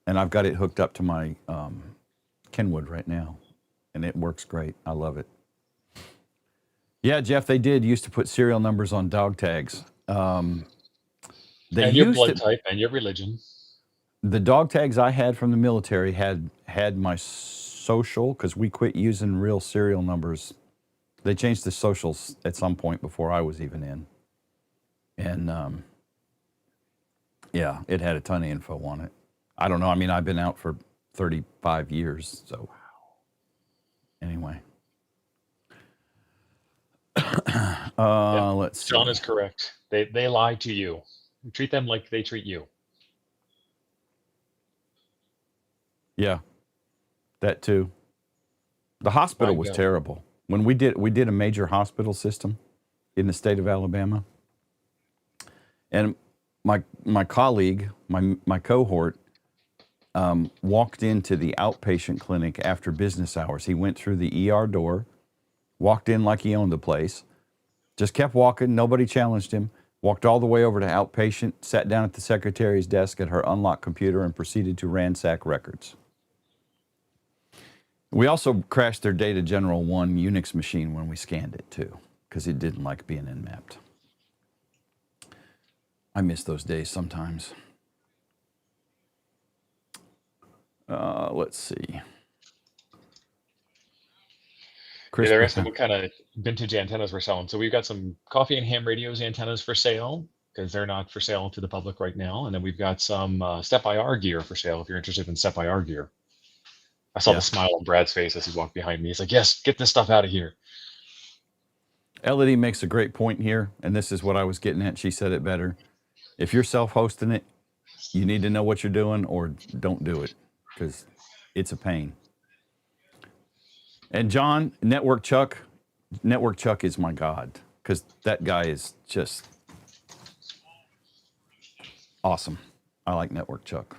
and I've got it hooked up to my Kenwood right now, and it works great. I love it. Yeah, Jeff, they used to put serial numbers on dog tags. They And your used blood it, type and your religion. the dog tags I had from the military had my social, because we quit using real serial numbers. They changed the socials at some point before I was even in, and yeah, it had a ton of info on it. I don't know. I mean, I've been out for 35 years, so anyway. Let's see. John is correct. They lie to you. Treat them like they treat you. Yeah, that too. The hospital was terrible. When we did a major hospital system in the state of Alabama, and my colleague, my cohort, walked into the outpatient clinic after business hours. He went through the ER door, walked in like he owned the place, just kept walking. Nobody challenged him. Walked all the way over to outpatient, sat down at the secretary's desk at her unlocked computer, and proceeded to ransack records. We also crashed their Data General 1 Unix machine when we scanned it too, because it didn't like being nmapped. I miss those days sometimes. Let's see. Yeah, they're asking what kind of vintage antennas we're selling. So we've got some Coffee and Ham Radios antennas for sale, because they're not for sale to the public right now. And then we've got some Step IR gear for sale if you're interested in Step IR gear. I saw the smile on Brad's face as he walked behind me. He's like, yes, get this stuff out of here. Elodie makes a great point here, and this is what I was getting at. She said it better. If you're self-hosting it, you need to know what you're doing, or don't do it, because it's a pain. And John, Network Chuck is my god, because that guy is just awesome. I like Network Chuck.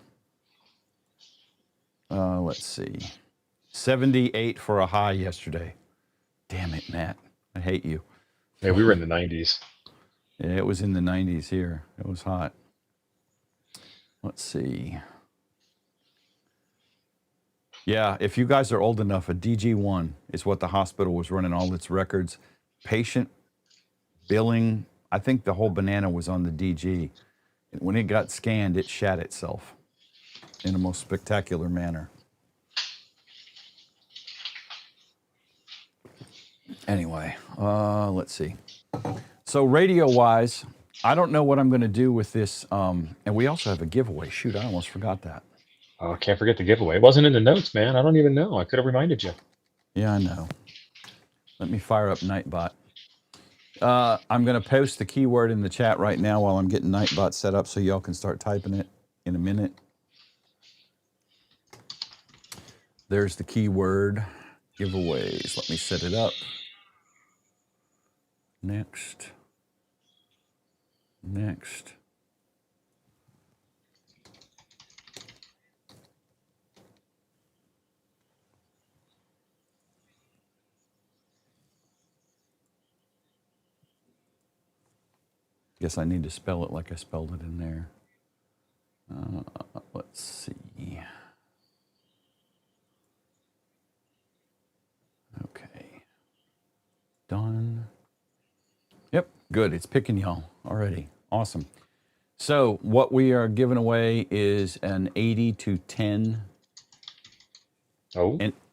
Let's see. 78 for a high yesterday. Damn it, Matt. I hate you. Yeah, we were in the 90s. Yeah, it was in the 90s here. It was hot. Let's see. Yeah, if you guys are old enough, a DG1 is what the hospital was running all its records. Patient billing, I think the whole banana was on the DG. When it got scanned, it shat itself in a most spectacular manner. Anyway, let's see. So radio-wise, I don't know what I'm going to do with this. And we also have a giveaway. Shoot, I almost forgot that. Oh, can't forget the giveaway. It wasn't in the notes, man. I don't even know. I could have reminded you. Yeah, I know. Let me fire up Nightbot. I'm going to post the keyword in the chat right now while I'm getting Nightbot set up so y'all can start typing it in a minute. There's the keyword. Giveaways. Let me set it up. Next. Guess I need to spell it like I spelled it in there. Let's see. Okay. Done. Yep, good. It's picking y'all already. Awesome. So what we are giving away is an 80 to 10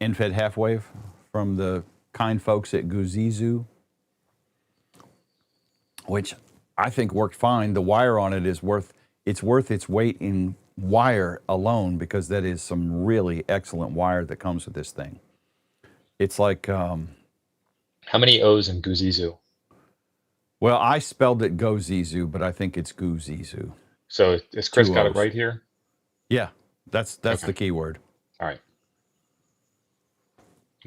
end-fed half wave from the kind folks at Guzizu, which I think worked fine. The wire on it is worth its weight in wire alone, because that is some really excellent wire that comes with this thing. It's like how many O's in Guzizu? Well, I spelled it Gozizu, but I think it's Guzizu. So is Chris got it right here? Yeah, that's the key word. All right.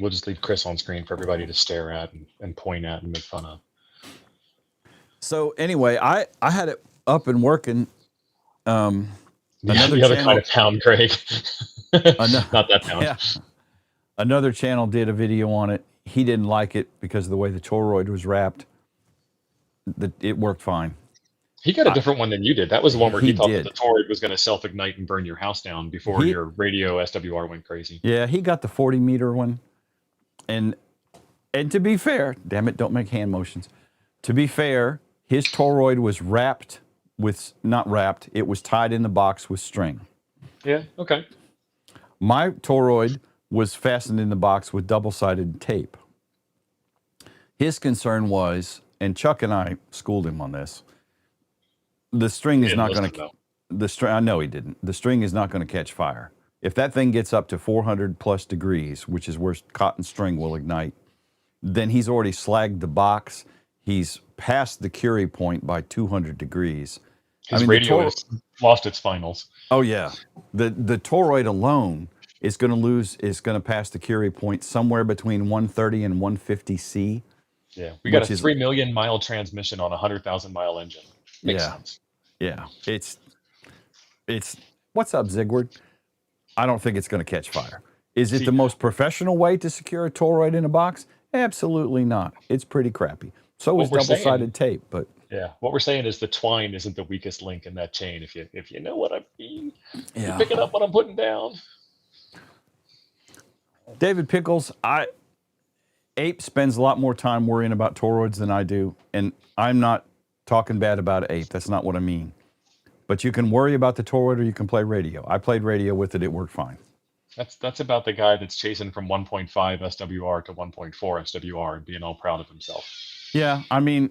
We'll just leave Chris on screen for everybody to stare at and point at and make fun of. So anyway, I had it up and working. Another the other channel, kind of pound, Greg. Not that pound. Yeah, another channel did a video on it. He didn't like it because of the way the toroid was wrapped. It worked fine. He got a different one than you did. That was the one where he thought did. that the toroid was going to self-ignite and burn your house down before your radio SWR went crazy. Yeah, he got the 40-meter one. And to be fair, damn it, don't make hand motions. To be fair, his toroid was wrapped with, not wrapped, it was tied in the box with string. Yeah, okay. My toroid was fastened in the box with double-sided tape. His concern was, and Chuck and I schooled him on this, the string is not going to, I know he didn't. The string is not going to catch fire. If that thing gets up to 400 plus degrees, which is where cotton string will ignite, then he's already slagged the box. He's past the Curie point by 200 degrees. His radio has lost its finals. Oh yeah, the toroid alone is going to pass the Curie point somewhere between 130 and 150 C. Yeah, we got a 3 million mile transmission on a 100,000 mile engine. Makes sense. Yeah, it's what's up, Zigward? I don't think it's going to catch fire. Is it the most professional way to secure a toroid in a box? Absolutely not. It's pretty crappy. So is double-sided tape, but yeah, what we're saying is the twine isn't the weakest link in that chain. If you know what I mean, yeah. You're picking up what I'm putting down. David Pickles, Ape spends a lot more time worrying about toroids than I do, and I'm not talking bad about Ape. That's not what I mean. But you can worry about the toroid or you can play radio. I played radio with it. It worked fine. That's about the guy that's chasing from 1.5 SWR to 1.4 SWR and being all proud of himself. Yeah, I mean,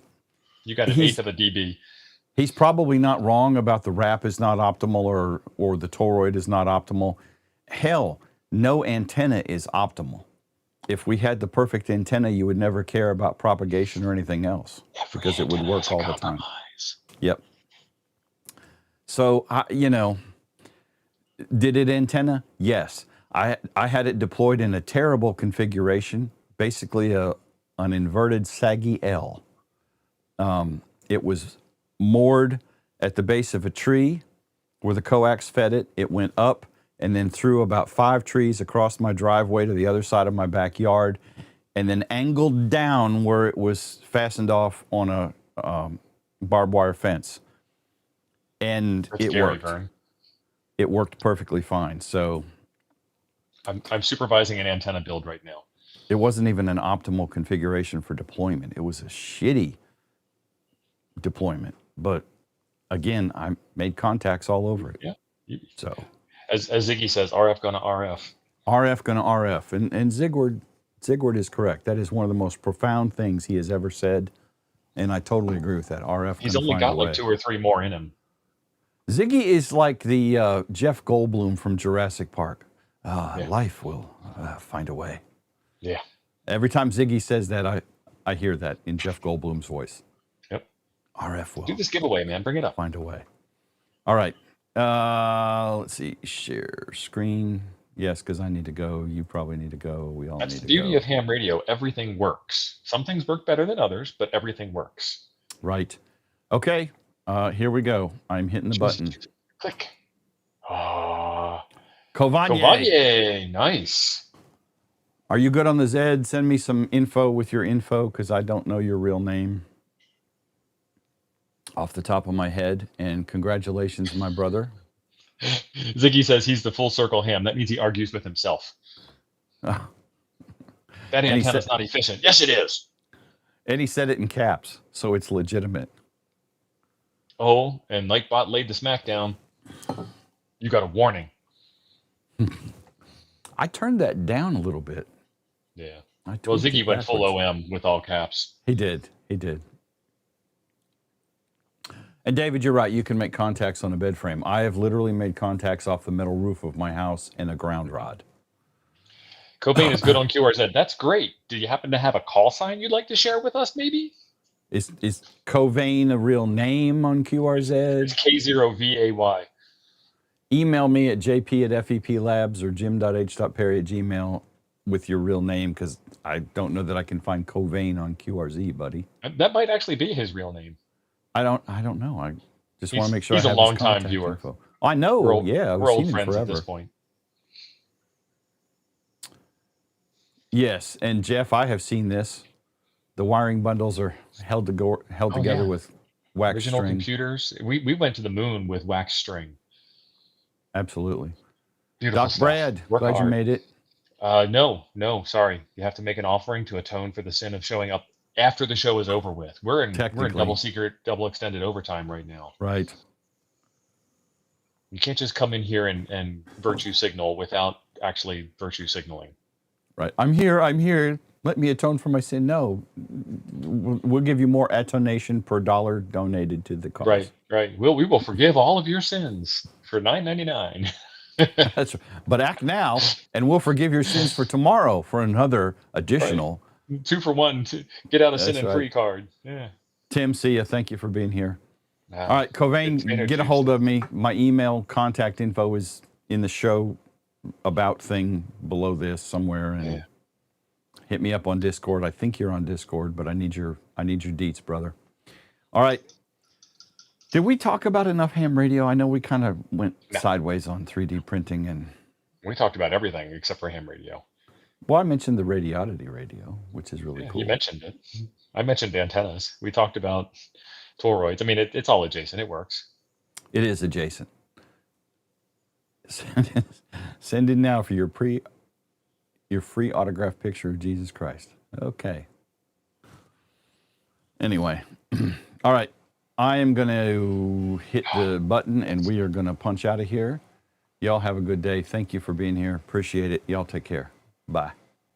you got an eighth of a dB. He's probably not wrong about the wrap is not optimal or the toroid is not optimal. Hell, no antenna is optimal. If we had the perfect antenna, you would never care about propagation or anything else because it would work all the time. Yep. So, did it antenna? Yes. I had it deployed in a terrible configuration, basically an inverted saggy L. It was moored at the base of a tree where the coax fed it. It went up and then through about 5 trees across my driveway to the other side of my backyard, and then angled down where it was fastened off on a barbed wire fence. And it worked. Vern. It worked perfectly fine. So I'm supervising an antenna build right now. It wasn't even an optimal configuration for deployment. It was a shitty deployment. But again, I made contacts all over it. Yeah. So as Ziggy says, RF gonna RF. RF gonna RF. And Zigward is correct. That is one of the most profound things he has ever said. And I totally agree with that. RF. He's only got like 2 or 3 more in him. Ziggy is like the Jeff Goldblum from Jurassic Park. Life will find a way. Yeah. Every time Ziggy says that, I hear that in Jeff Goldblum's voice. Yep. RF will. Do this giveaway, man. Bring it up. Find a way. All right. Let's see. Share screen. Yes, because I need to go. You probably need to go. We all need to go. That's the beauty of ham radio. Everything works. Some things work better than others, but everything works. Right. Okay. Here we go. I'm hitting the button. Click. Covanye. Nice. Are you good on the Zed? Send me some info with your info because I don't know your real name off the top of my head. And congratulations, my brother. Ziggy says he's the full circle ham. That means he argues with himself. That antenna's not efficient. Yes, it is. And he said it in caps, so it's legitimate. Oh, and Nightbot laid the smackdown. You got a warning. I turned that down a little bit. Yeah. Well, Ziggy went full OM with all caps. He did. He did. And David, you're right. You can make contacts on a bed frame. I have literally made contacts off the metal roof of my house and a ground rod. Cobain is good on QRZ. That's great. Do you happen to have a call sign you'd like to share with us, maybe? Is Cobain a real name on QRZ? It's K0VAY. Email me at jp@feplabs or jim.h.perry@gmail. with your real name because I don't know that I can find Covain on QRZ, buddy. That might actually be his real name. I don't know. I just want to make sure He's I a have his longtime contact viewer. info. I know. We're old, Yeah, we're I've old seen him friends forever. at this point. Yes, and Jeff, I have seen this. The wiring bundles are held together with wax Original string. computers. We went to the moon with wax string. Absolutely. Beautiful Doc stuff. Brad, Work glad you hard. made it. No, sorry. You have to make an offering to atone for the sin of showing up after the show is over with. We're in double secret, double extended overtime right now. Right. You can't just come in here and virtue signal without actually virtue signaling. Right. I'm here. Let me atone for my sin. No. We'll give you more attonation per dollar donated to the cause. Right. We will forgive all of your sins for $9.99. That's right. But act now, and we'll forgive your sins for tomorrow for another additional. Right. 2 for 1 to get out of sin and right. free card. Yeah. Tim, see ya. Thank you for being here. All right, Covain, get a hold of me. My email contact info is in the show about thing below this somewhere, and hit me up on Discord. I think you're on Discord, but I need your deets, brother. All right. Did we talk about enough ham radio? I know we kind of went sideways on 3D printing, and we talked about everything except for ham radio. Well, I mentioned the Radiodity radio, which is really cool. You mentioned it. I mentioned antennas. We talked about toroids. I mean, it's all adjacent. It works. It is adjacent. Send in now for your free autograph picture of Jesus Christ. Okay. Anyway, all right. I am going to hit the button, and we are going to punch out of here. Y'all have a good day. Thank you for being here. Appreciate it. Y'all take care. Bye.